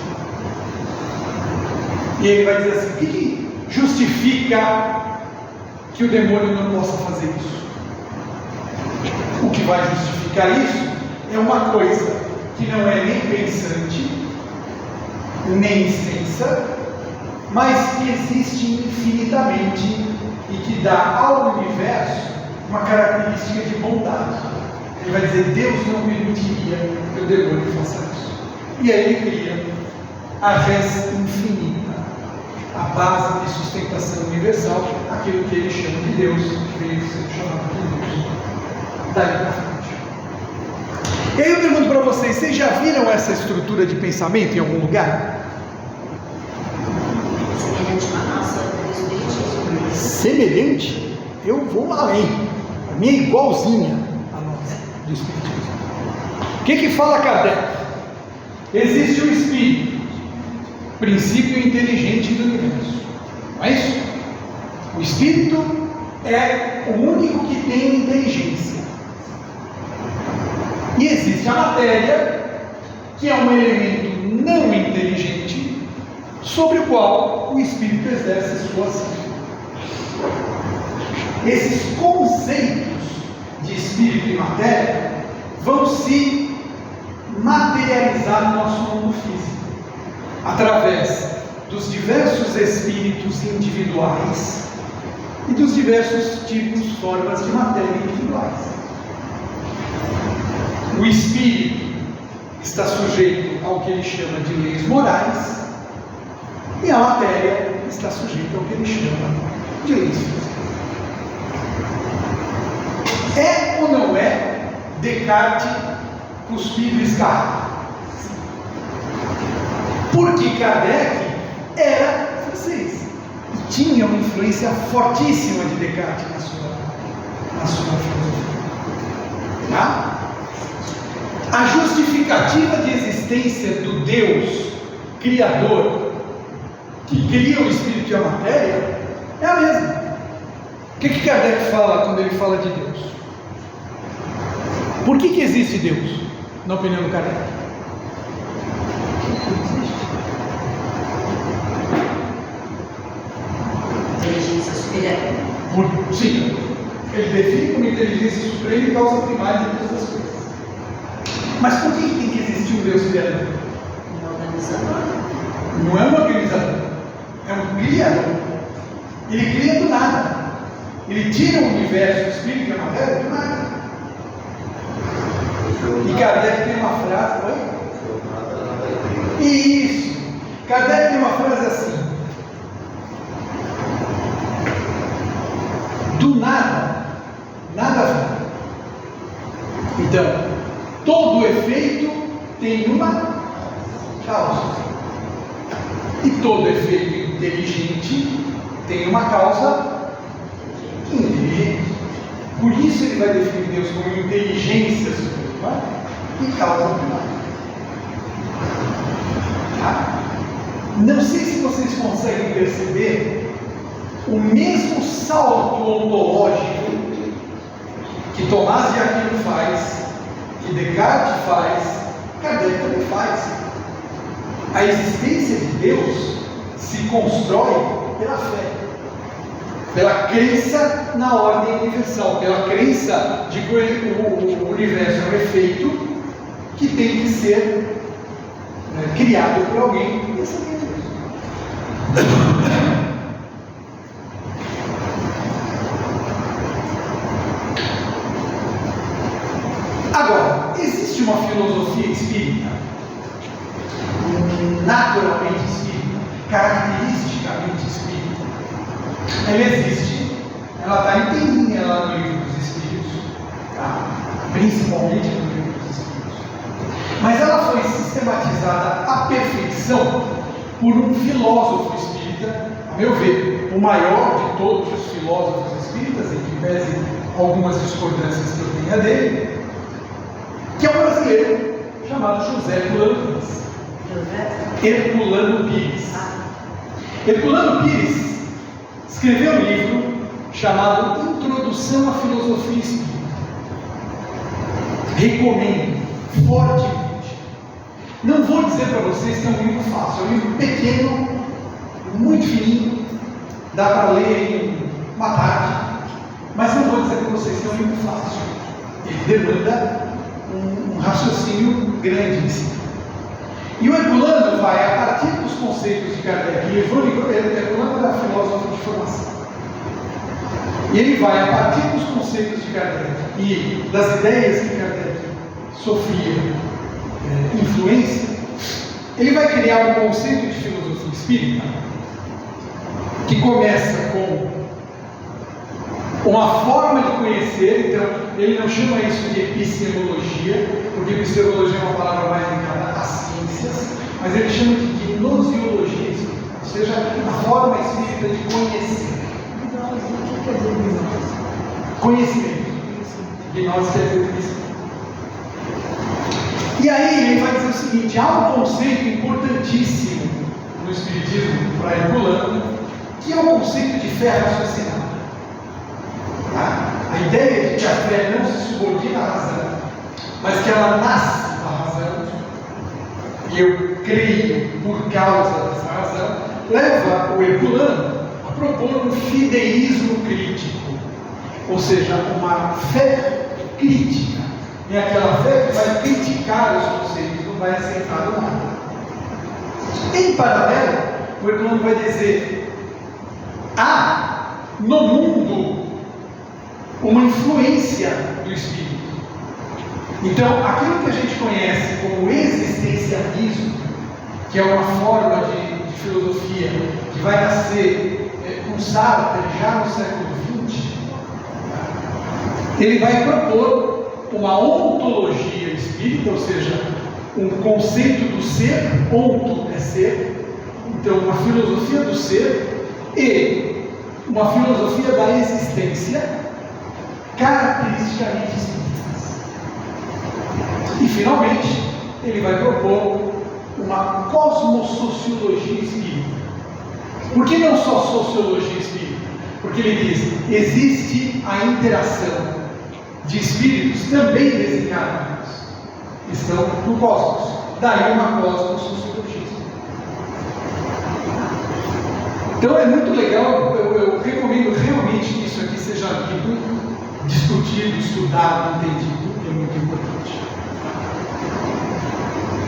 E ele vai dizer assim: o que justifica que o demônio não possa fazer isso? O que vai justificar isso é uma coisa que não é nem pensante, nem extensa, mas que existe infinitamente e que dá ao universo uma característica de bondade. Ele vai dizer: Deus não permitiria que o demônio faça isso. E aí ele cria a res infinita, a base de sustentação universal, aquilo que ele chama de Deus, que veio sendo chamado de Deus. Daí para frente. E aí eu pergunto para vocês já viram essa estrutura de pensamento em algum lugar? Semelhante à nossa do Espiritismo. Semelhante? Eu vou além. A minha é igualzinha à nossa do Espiritismo. O que fala Kardec? Existe o Espírito, princípio inteligente do universo. Não é isso? O Espírito é o único que tem inteligência. E existe a matéria, que é um elemento não inteligente, sobre o qual o Espírito exerce sua ação. Esses conceitos de Espírito e matéria vão se materializar no nosso mundo físico, através dos diversos espíritos individuais e dos diversos tipos, formas de matéria individuais. O espírito está sujeito ao que ele chama de leis morais e a matéria está sujeita ao que ele chama de leis físicas. É ou não é Descartes cuspido e escarrado? Porque Kardec era francês e tinha uma influência fortíssima de Descartes na sua filosofia. Tá? A justificativa de existência do Deus Criador, que cria o Espírito e a matéria, é a mesma. O que Kardec fala quando ele fala de Deus? Por que existe Deus, na opinião do Kardec? Inteligência superior. Sim, ele define como inteligência suprema e causa primária de todas as coisas. Mas por que tem que existir um Deus criador? Um organizador. Não é um organizador, é um criador. Ele cria do nada. Ele tira o universo, o espírito e a matéria do nada. E Kardec tem uma frase, Isso. Kardec tem uma frase assim: do nada, nada vem. Então, todo efeito tem uma causa. E todo efeito inteligente tem uma causa inteligente. Por isso ele vai definir Deus como inteligência superior e causa primária. Tá? Não sei se vocês conseguem perceber o mesmo salto ontológico que Tomás de Aquino faz, que Descartes faz, Kardec também faz. A existência de Deus se constrói pela fé. pela crença na ordem universal, pela crença de que o universo é um efeito que tem que ser criado por alguém. Agora, existe uma filosofia espírita, naturalmente espírita, caracteristicamente espírita. Ela existe, ela está inteirinha lá no Livro dos Espíritos, tá? Principalmente no Livro dos Espíritos. Mas ela foi sistematizada à perfeição por um filósofo espírita, a meu ver, o maior de todos os filósofos espíritas, em que pese algumas discordâncias que eu tenha dele, que é um brasileiro chamado José Herculano Pires. Herculano Pires. Herculano Pires escreveu um livro chamado Introdução à Filosofia Espírita. Recomendo fortemente. Não vou dizer para vocês que é um livro fácil, é um livro pequeno, muito fininho, dá para ler em uma tarde, mas não vou dizer para vocês que é um livro fácil. Ele demanda um raciocínio grande em si. E o Herculano vai, a partir dos conceitos de Kardec, Herculano era filósofo de formação, e ele vai, a partir dos conceitos de Kardec e das ideias que Kardec sofria influência, ele vai criar um conceito de filosofia espírita que começa com uma forma de conhecer. Então ele não chama isso de epistemologia, porque epistemologia é uma palavra mais ligada às ciências, mas ele chama de gnosiologia, ou seja, a forma espírita de conhecer. O que quer dizer gnose? Conhecimento. Gnose quer dizer conhecimento. E aí ele vai dizer o seguinte: há um conceito importantíssimo no Espiritismo para Herculano, que é o conceito de fé raciocinada. Tá? A ideia de que a fé não se subordina à razão, mas que ela nasce da razão, e eu creio por causa dessa razão, leva o Herculano a propor um fideísmo crítico, ou seja, uma fé crítica. É aquela fé que vai criticar os conceitos, não vai aceitar nada. Em paralelo, o Herculano vai dizer: há no mundo uma influência do Espírito. Então, aquilo que a gente conhece como existencialismo, que é uma forma de filosofia que vai nascer com Sartre já no século XX, ele vai propor uma ontologia espírita, ou seja, um conceito do ser, onto é ser, então uma filosofia do ser e uma filosofia da existência caracteristicamente espíritas. E finalmente ele vai propor uma cosmossociologia espírita. Por que não só sociologia espírita? Porque ele diz: existe a interação de espíritos também desencarnados, que estão no cosmos. Daí uma cosmossociologia. Então é muito legal, eu recomendo realmente que isso aqui seja lido, discutido, estudado, entendido, que é muito importante.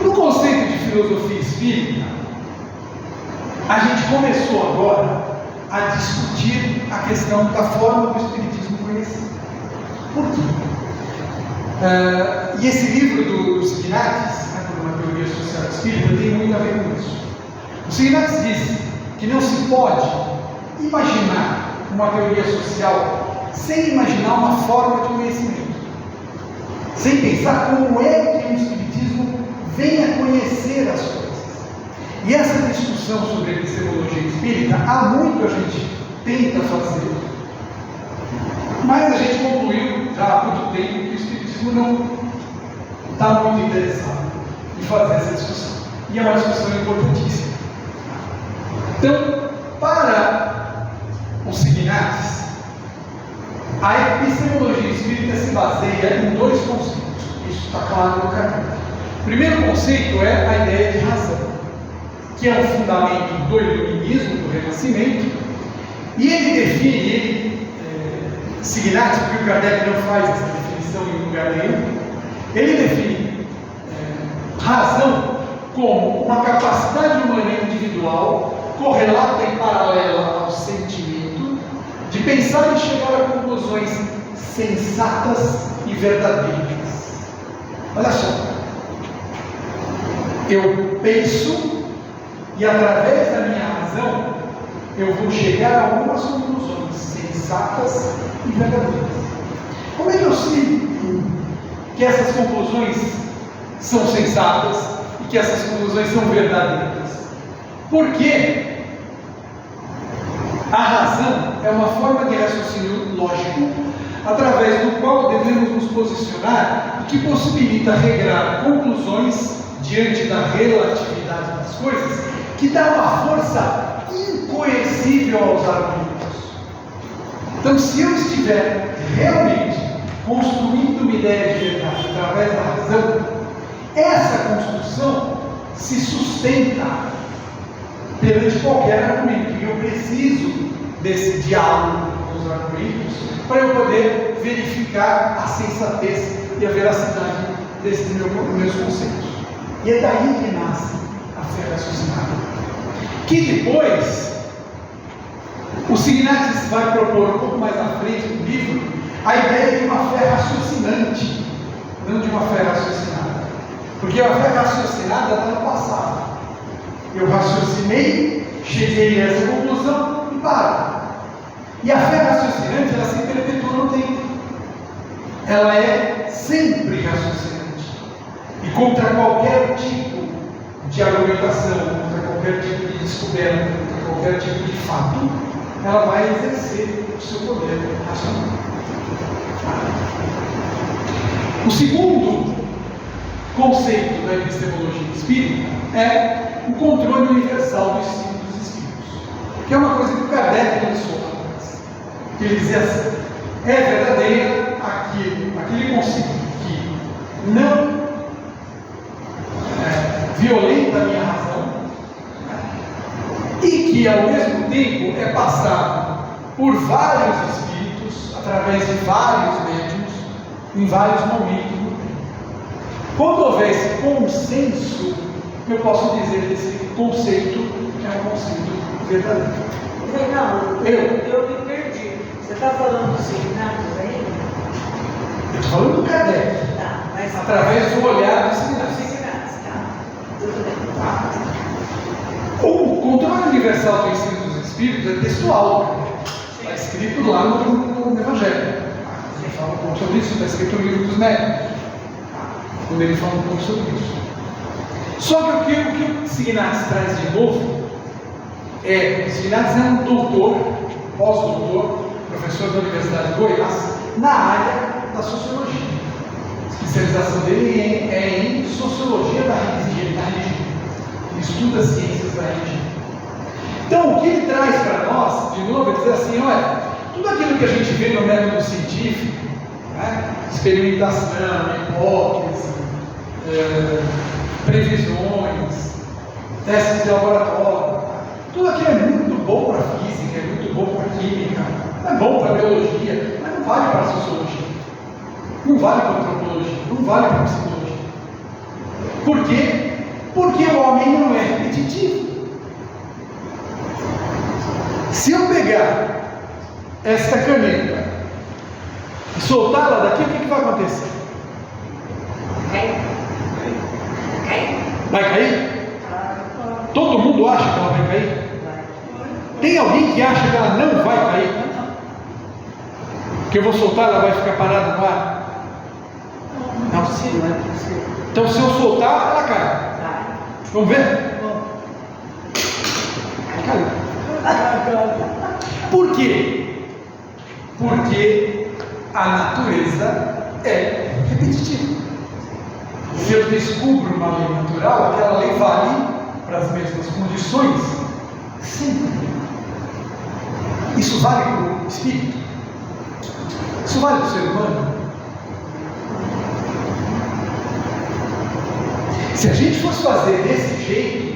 No conceito de filosofia espírita, a gente começou agora a discutir a questão da forma do espiritismo conhecido. Por quê? E esse livro do Signatis, uma teoria social espírita, tem muito a ver com isso. O Signatis diz que não se pode imaginar uma teoria social sem imaginar uma forma de conhecimento, sem pensar como é que o espiritismo vem a conhecer as coisas. E essa discussão sobre epistemologia espírita, há muito a gente tenta fazer, mas a gente concluiu já há muito tempo que o espiritismo não está muito interessado em fazer essa discussão. E é uma discussão importantíssima. Então, para o Signatis, a epistemologia espírita se baseia em dois conceitos. Isso está claro no Kardec. O primeiro conceito é a ideia de razão, que é o fundamento do iluminismo, do Renascimento, E ele define, Signati, porque o Kardec não faz essa definição em lugar nenhum, ele define razão como uma capacidade humana individual, correlata e paralela ao sentimento, de pensar e chegar a conclusões sensatas e verdadeiras. Olha só, eu penso e através da minha razão eu vou chegar a algumas conclusões sensatas e verdadeiras. Como é que eu sei que essas conclusões são sensatas e que essas conclusões são verdadeiras? Porque a razão é uma forma de raciocínio lógico através do qual devemos nos posicionar e que possibilita regrar conclusões diante da relatividade das coisas, que dá uma força incoercível aos argumentos. Então, se eu estiver realmente construindo uma ideia de verdade através da razão, essa construção se sustenta perante qualquer argumento. E eu preciso desse diálogo com os argumentos para eu poder verificar a sensatez e a veracidade desses meus conceitos. E é daí que nasce a fé raciocinada. Que depois, o Signatis vai propor um pouco mais à frente no livro a ideia de uma fé raciocinante, não de uma fé raciocinada. Porque a fé raciocinada está no passado. Eu raciocinei, cheguei a essa conclusão e paro. E a fé raciocinante, ela se perpetua no tempo. Ela é sempre raciocinante. E contra qualquer tipo de argumentação, contra qualquer tipo de descoberta, contra qualquer tipo de fato, ela vai exercer o seu poder racional. O segundo conceito da epistemologia espírita é o controle universal do ensino dos espíritos, que é uma coisa que o Kardec lançou atrás. Que ele dizia assim: é verdadeiro aquele conceito que não violenta a minha razão, e que ao mesmo tempo é passado por vários espíritos, através de vários médiuns, em vários momentos do tempo. Quando houver esse consenso, eu posso dizer que esse conceito é um conceito verdadeiro. Reinaldo, eu me perdi. Você está falando dos Signatis aí? Eu estou falando do Kardec, Tá, mas através do olhar dos Signatis. O controle universal do ensino dos espíritos é textual, está escrito lá no Evangelho. Ele fala um pouco sobre isso, está escrito no livro dos médicos, quando ele fala um pouco sobre isso. Só que o que o Signatis traz de novo o Signatis é um doutor, pós-doutor, professor da Universidade de Goiás, na área da sociologia. A especialização dele é em sociologia da religião. Ele estuda as ciências da religião. Então, o que ele traz para nós, de novo, é dizer assim: olha, tudo aquilo que a gente vê no método científico, né, experimentação, hipótese, previsões, testes de laboratório, tudo aquilo é muito bom para a física, é muito bom para a química, é bom para a biologia, mas não vale para a sociologia, não vale para a antropologia, não vale para a psicologia. Por quê? Porque o homem não é repetitivo. Se eu pegar esta caneta e soltá-la daqui, o que vai acontecer? Vai cair? Todo mundo acha que ela vai cair? Tem alguém que acha que ela não vai cair? Que eu vou soltar, ela vai ficar parada no ar? Não, sim, não é possível. Então, se eu soltar, ela cai. Vamos ver? Caiu. Por quê? Porque a natureza é repetitiva. Se eu descubro uma lei natural, aquela lei vale para as mesmas condições sempre. Isso vale para o espírito? Isso vale para o ser humano? Se a gente fosse fazer desse jeito,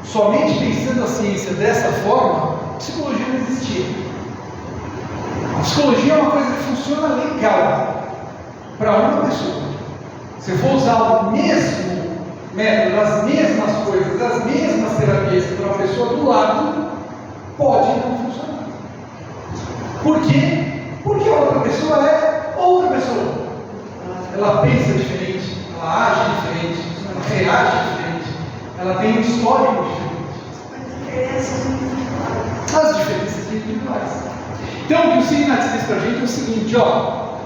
somente pensando a ciência dessa forma, a psicologia não existia. A psicologia é uma coisa que funciona legal para uma pessoa. Se for usar o mesmo método, as mesmas coisas, as mesmas terapias para uma pessoa do lado, pode não funcionar. Por quê? Porque a outra pessoa é outra pessoa. Ela pensa diferente, ela age diferente, ela reage diferente, ela tem um histórico diferente. As diferenças individuais. Então, o que o Signat diz para a gente é o seguinte, ó.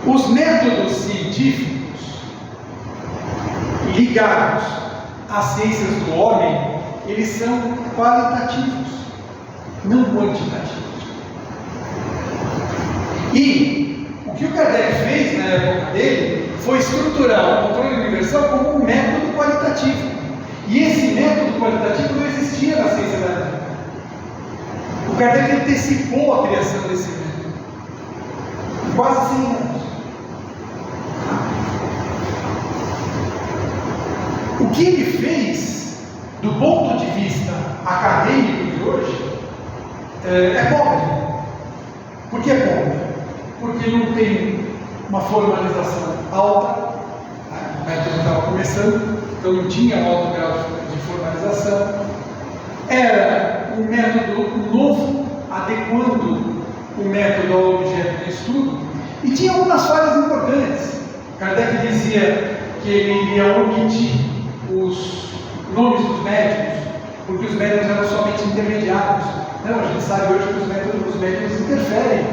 Os métodos científicos ligados às ciências do homem, eles são qualitativos, não quantitativos. E o que o Kardec fez na época dele foi estruturar o controle universal como um método qualitativo. E esse método qualitativo não existia na ciência da época. O Kardec antecipou a criação desse método. Quase 100 anos. O que ele fez, do ponto de vista acadêmico de hoje, é pobre. Por que é pobre? Porque não tem uma formalização alta, o método estava começando, então não tinha um alto grau de formalização. Era um método novo, adequando o método ao objeto de estudo, e tinha algumas falhas importantes. Kardec dizia que ele iria omitir os nomes dos médicos, porque os médicos eram somente intermediários. Não, a gente sabe hoje que os médicos interferem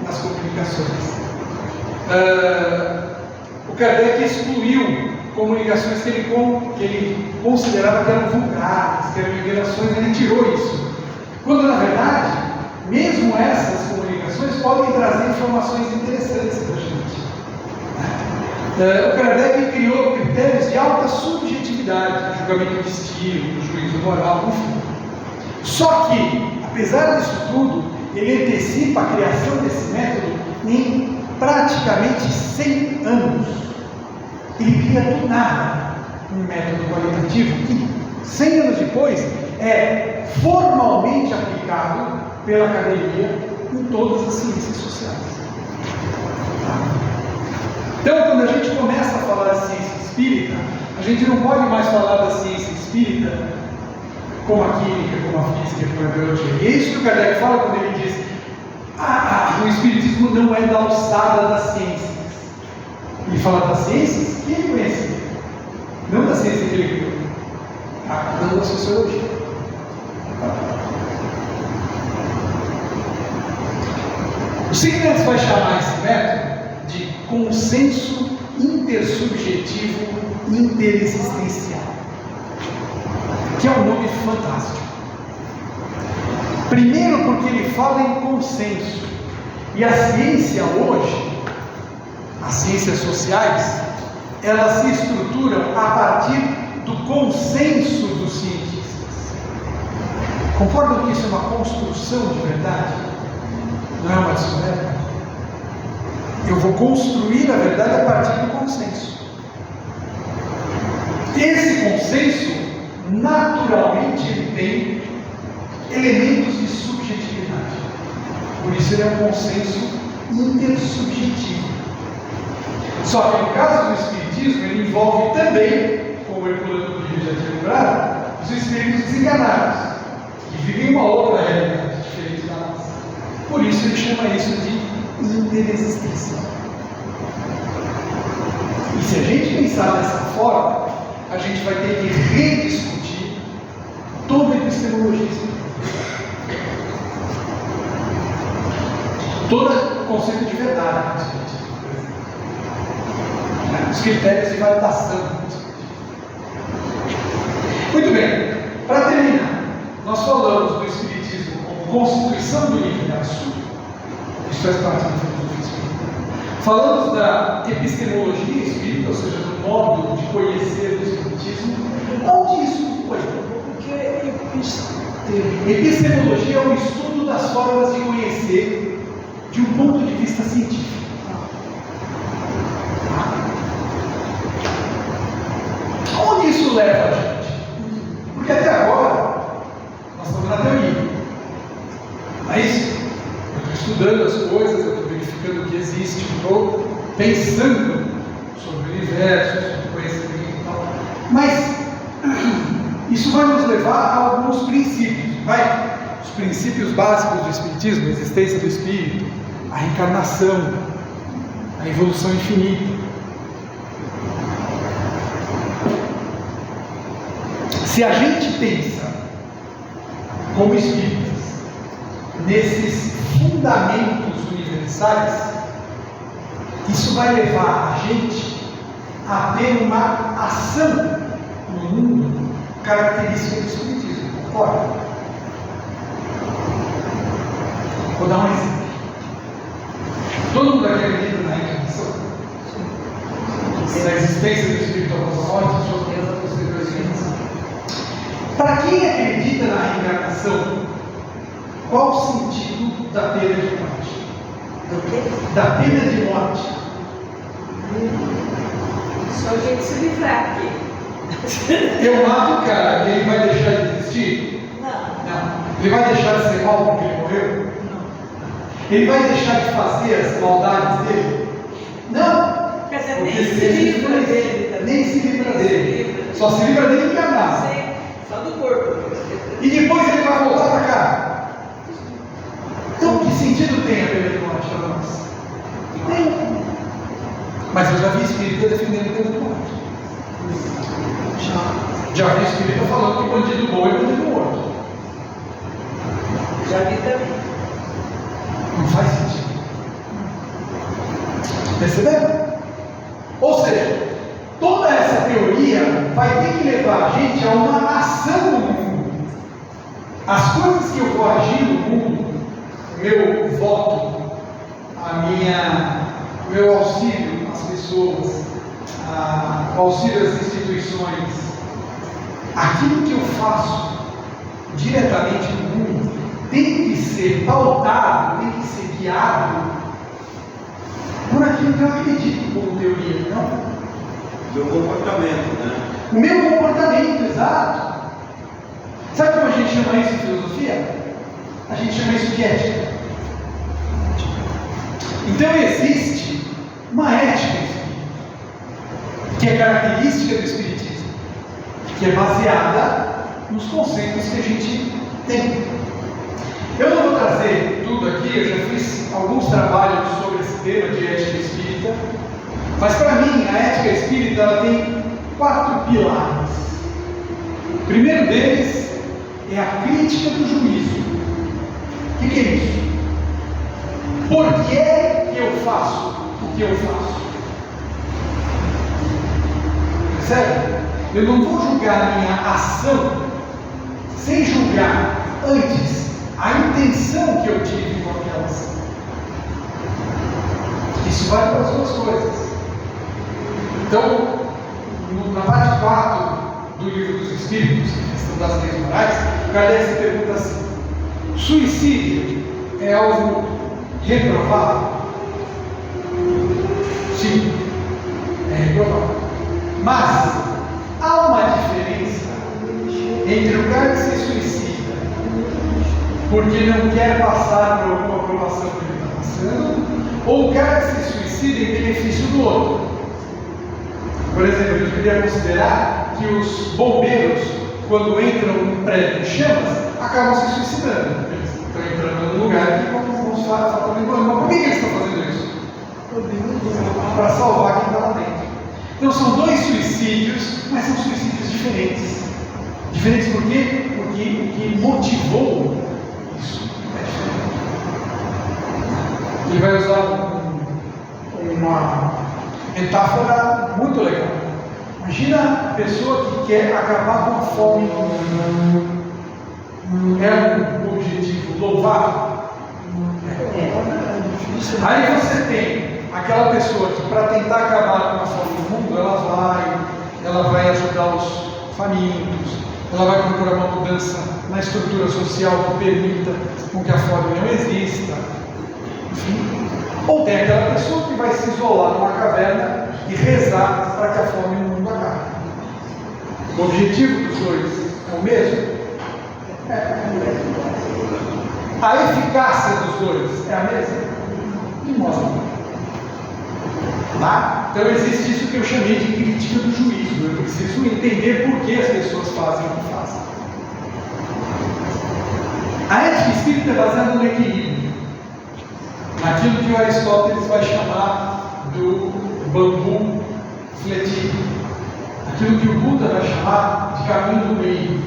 nas comunicações. O Kardec excluiu comunicações que ele considerava que eram vulgares, que eram enganações, ele tirou isso. Quando, na verdade, mesmo essas comunicações podem trazer informações interessantes para a gente. O Kardec criou critérios de alta subjetividade, julgamento de estilo, juízo moral, enfim. Só que, apesar disso tudo, ele antecipa a criação desse método em praticamente 100 anos. Ele cria do nada um método qualitativo que, 100 anos depois, é formalmente aplicado pela academia em todas as ciências sociais. Então, quando a gente começa a falar da ciência espírita, a gente não pode mais falar da ciência espírita como a química, como a física, como a biologia. E é isso que o Kardec fala quando ele diz: o espiritismo não é da alçada das ciências. Ele fala das ciências que ele conhecia, não da ciência que ele criou, não da sociologia. O Signat vai chamar esse método de consenso intersubjetivo interexistencial, que é um nome fantástico. Primeiro porque ele fala em consenso, e a ciência hoje, as ciências sociais, elas se estruturam a partir do consenso dos cientistas. Concordam que isso é uma construção de verdade? Não é uma descoberta? Eu vou construir a verdade a partir do consenso. Esse consenso, naturalmente, ele tem elementos de subjetividade. Por isso ele é um consenso intersubjetivo. Só que no caso do Espiritismo, ele envolve também, como o Herculano do Rio já tinha lembrado, os espíritos desenganados, que vivem uma outra realidade diferente da nossa. Por isso ele chama isso de interexistência. E se a gente pensar dessa forma, a gente vai ter que rediscutir toda a epistemologia espírita. Todo o conceito de verdade do Espiritismo, por exemplo. Os critérios de validação do Espiritismo. Muito bem, para terminar, nós falamos do Espiritismo como constituição do livre-arbítrio. Isso faz parte da filosofia espírita. Falamos da epistemologia espírita, ou seja, do modo de conhecer o Espiritismo. Onde isso foi? Porque Epistemologia é o estudo das formas de conhecer de um ponto de vista científico. Onde isso leva a gente? Porque até agora nós estamos na teoria. Não é isso? Eu estou estudando existe. Estou pensando sobre o universo, sobre o conhecimento e tal. Mas isso vai nos levar a alguns princípios. Os princípios básicos do Espiritismo, a existência do Espírito, a reencarnação, a evolução infinita. Se a gente pensa como espíritas nesses fundamentos universais, isso vai levar a gente a ter uma ação no mundo característica do Espiritismo, concorda? Vou dar um exemplo. Todo mundo aqui acredita na reencarnação? Na existência do Espírito após a morte? Para quem acredita na reencarnação, qual o sentido da pena de morte? Do quê? Da pena de morte. Só a gente se livrar aqui. Eu mato o cara e ele vai deixar de existir? Não. Ele vai deixar de ser mal porque ele morreu? Não. Ele vai deixar de fazer as maldades dele? Não. Quer dizer, Porque nem se livra dele também. Nem se livra dele. Só se livra dele encarnado. Sim, só do corpo. E depois ele vai voltar para cá. Então, que sentido tem a pena de morte para nós? Nenhum. Mas eu já vi espírita defendendo a pena de morte. Já vi espírita falando que bandido bom é bandido morto. Já vi também. Não faz sentido. Perceberam? Ou seja, toda essa teoria vai ter que levar a gente a uma ação no mundo. As coisas que eu vou agir no mundo, meu voto, o meu auxílio às pessoas, o auxílio às instituições, aquilo que eu faço diretamente no mundo tem que ser pautado, tem que ser guiado por aquilo que eu acredito como teoria, não? Meu comportamento, né? O meu comportamento, exato. Sabe como a gente chama isso em filosofia? A gente chama isso de ética. Então existe uma ética espírita, que é característica do Espiritismo, que é baseada nos conceitos que a gente tem. Eu não vou trazer tudo aqui, eu já fiz alguns trabalhos sobre esse tema de ética espírita, mas para mim a ética espírita ela tem 4 pilares. O primeiro deles é a crítica do juízo. O que é isso? Por que é que eu faço o que eu faço? Percebe? Eu não vou julgar a minha ação sem julgar antes a intenção que eu tive com aquela ação. Isso vale para as duas coisas. Então, na parte 4 do Livro dos Espíritos, que é a questão das leis morais, Kardec se pergunta assim: suicídio é algo reprovável? Sim, é reprovável. Mas há uma diferença entre o cara que se suicida porque não quer passar por alguma aprovação que ele está passando, ou o cara que se suicida em benefício do outro. Por exemplo, a gente poderia considerar que os bombeiros, quando entram num prédio em chamas, acabam se suicidando. Eles estão entrando num lugar que vamos falar, mas por que eles estão fazendo isso? Para salvar quem está lá dentro. Então são 2 suicídios, mas são suicídios diferentes. Diferentes por quê? Porque o que motivou isso é diferente. Ele vai usar uma metáfora muito legal. Imagina a pessoa que quer acabar com a fome no mundo. É um objetivo louvável? Aí você tem aquela pessoa que, para tentar acabar com a fome no mundo, ela vai ajudar os famintos, ela vai procurar uma mudança na estrutura social que permita com que a fome não exista. Enfim. Ou tem aquela pessoa que vai se isolar numa caverna e rezar para que a fome no mundo acabe. O objetivo dos dois é o mesmo? A eficácia dos dois é a mesma? De modo nenhum. Tá? Então existe isso que eu chamei de crítica do juízo. Eu preciso entender por que as pessoas fazem o que fazem. A ética espírita é baseada no equilíbrio, naquilo que o Aristóteles vai chamar do bambu fletido, aquilo que o Buda vai chamar de caminho do meio.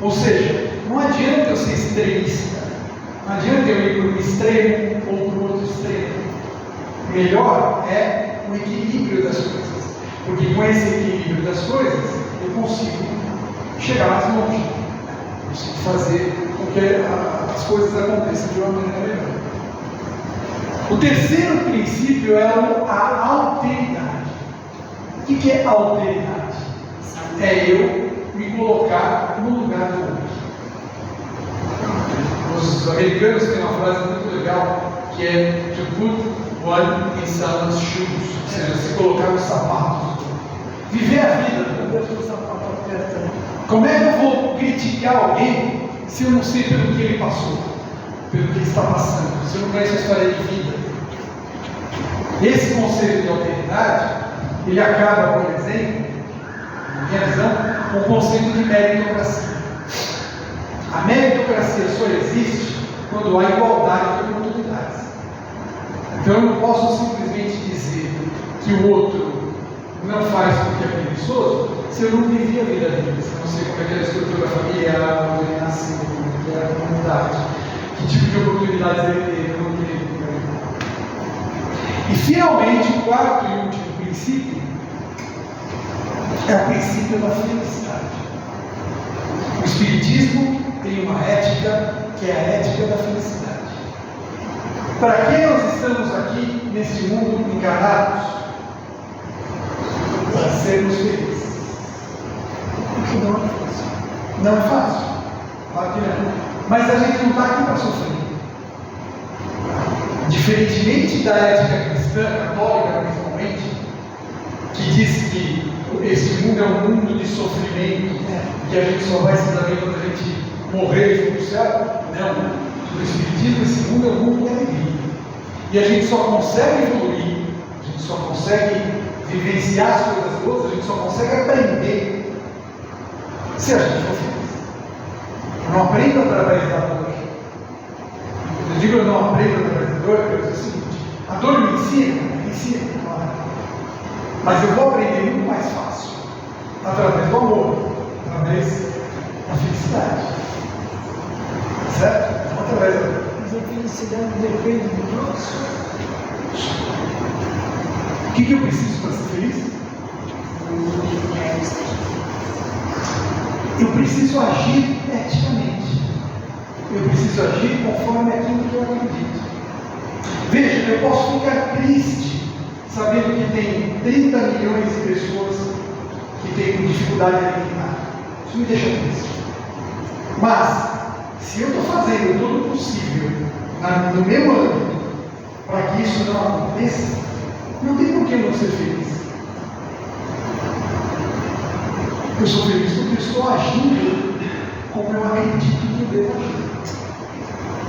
Ou seja, não adianta eu ser extremista, não adianta eu ir para um extremo ou para o outro extremo. Melhor é o equilíbrio das coisas, porque com esse equilíbrio das coisas eu consigo chegar mais longe, consigo fazer com que as coisas aconteçam de uma maneira melhor. O terceiro princípio é a alteridade. O que é alteridade? É eu me colocar no lugar do outro. Os americanos têm uma frase muito legal que é to put one in someone's shoes, ou seja, se colocar nos sapatos. Viver a vida. Como é que eu vou criticar alguém se eu não sei pelo que ele passou, pelo que ele está passando, se eu não conheço a história de vida? Esse conceito de alteridade, ele acaba, por exemplo, na minha visão, com o conceito de meritocracia. A meritocracia só existe quando há igualdade de oportunidades. Então eu não posso simplesmente dizer que o outro não faz porque é preguiçoso se eu não vivi a vida dele, se eu não sei como é que é a estrutura familiar, onde ele nasceu, como é a comunidade, que tipo de oportunidades ele teve, não teve. E finalmente, o quarto e último princípio é o princípio da felicidade. O Espiritismo tem uma ética que é a ética da felicidade. Para que nós estamos aqui nesse mundo encarnados? Para sermos felizes. O que não é fácil. Não é fácil. Claro que não. Mas a gente não está aqui para sofrer. Diferentemente da ética cristã, católica principalmente, que diz que esse mundo é um mundo de sofrimento, que a gente só vai se dar bem quando a gente morrer e for para o céu. Não. No Espiritismo, esse mundo é um mundo de alegria. E a gente só consegue evoluir, a gente só consegue vivenciar as coisas boas, a gente só consegue aprender se a gente for feliz. Eu não aprendo através da dor. Eu digo eu não aprendo através da dor, porque eu digo o seguinte: a dor me ensina, claro. Mas eu vou aprender muito mais fácil através do amor, através da felicidade. Certo? Não através da dor. Mas a felicidade depende do próximo. O que eu preciso para ser feliz? Eu preciso agir eticamente. Eu preciso agir conforme aquilo que eu acredito. Veja, eu posso ficar triste sabendo que tem 30 milhões de pessoas que têm dificuldade alimentar. Isso me deixa triste. Mas, se eu estou fazendo todo o possível no meu âmbito para que isso não aconteça, não tem por que eu não ser feliz. Eu sou feliz porque eu estou agindo como eu acredito que eu devo agir.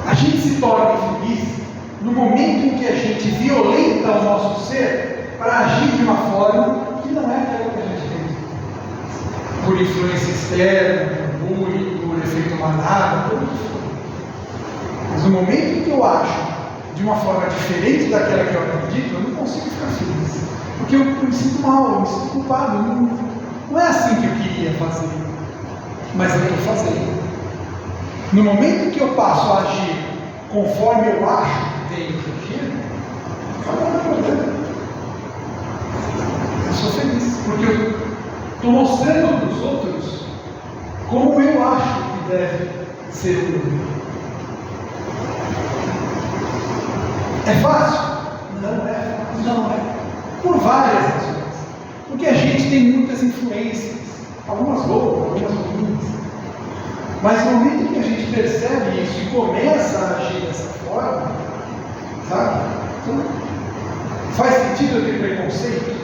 A gente se torna feliz no momento em que a gente violenta o nosso ser para agir de uma forma que não é aquela que a gente tem. Por influência externa, por bullying, por efeito manada, por isso. Mas no momento em que eu acho de uma forma diferente daquela que eu acredito, eu não consigo ficar feliz. Porque eu me sinto mal, eu me sinto culpado. Não é assim que eu queria fazer, mas eu estou fazendo. No momento em que eu passo a agir conforme eu acho que tenho que agir, não é problema. Eu sou feliz, porque eu estou mostrando para os outros como eu acho que deve ser o mundo. É fácil? Não é fácil. Não é. Por várias razões. Porque a gente tem muitas influências, algumas boas, algumas ruins. Mas no momento em que a gente percebe isso e começa a agir dessa forma, sabe? Então, faz sentido eu ter preconceito?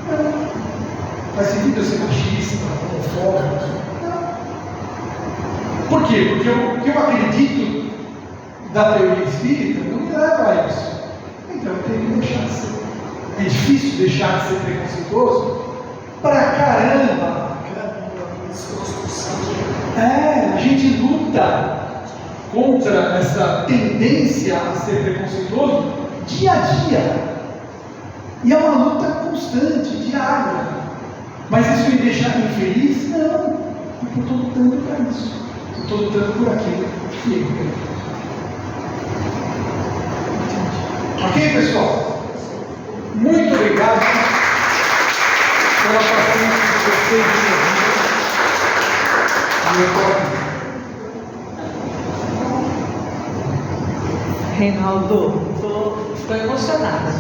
Não. Faz sentido eu ser machista, homofóbico? Não. Por quê? Porque o que eu acredito da teoria espírita não me leva a isso. Então eu tenho que deixar de ser. é difícil deixar de ser preconceituoso? Pra caramba! A gente luta contra essa tendência a ser preconceituoso dia a dia. E é uma luta constante, diária. Mas isso me deixa infeliz? Não. Porque eu estou lutando para isso. Eu estou lutando por aquilo que eu quero. Ok, pessoal? Muito obrigado pela paciência de vocês de minha vida. Reinaldo, estou emocionada.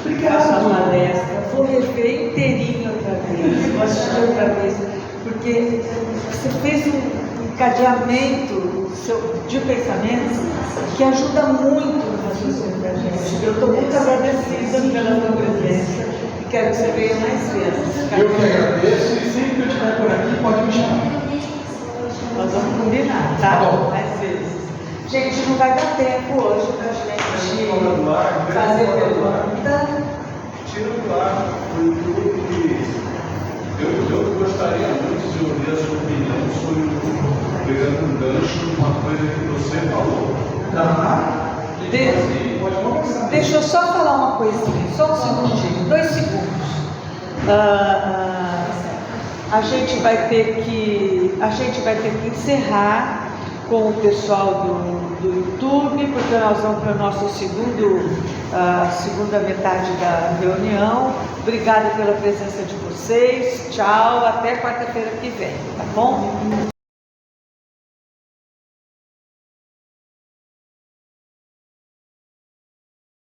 Obrigado. A sua palestra. Vou rever inteirinho outra vez. Vou assistir outra vez. Porque você fez um encadeamento de pensamentos que ajuda muito no raciocínio da gente. Eu estou muito agradecida pela tua presença e quero que você venha mais vezes. Eu que agradeço e sempre que eu estiver por aqui, pode me chamar. Nós vamos combinar, tá? Tá bom. Mais vezes. Gente, não vai dar tempo hoje pra gente fazer pergunta. Tira do ar, eu gostaria muito de ouvir a sua opinião sobre, pegando um gancho, uma coisa que você falou. Pode conversar. Deixa eu só falar uma coisinha, só um segundinho, 2 segundos. A gente vai ter que encerrar com o pessoal do YouTube, porque nós vamos para a nossa segunda metade da reunião. Obrigada pela presença de vocês. Tchau, até quarta-feira que vem, tá bom?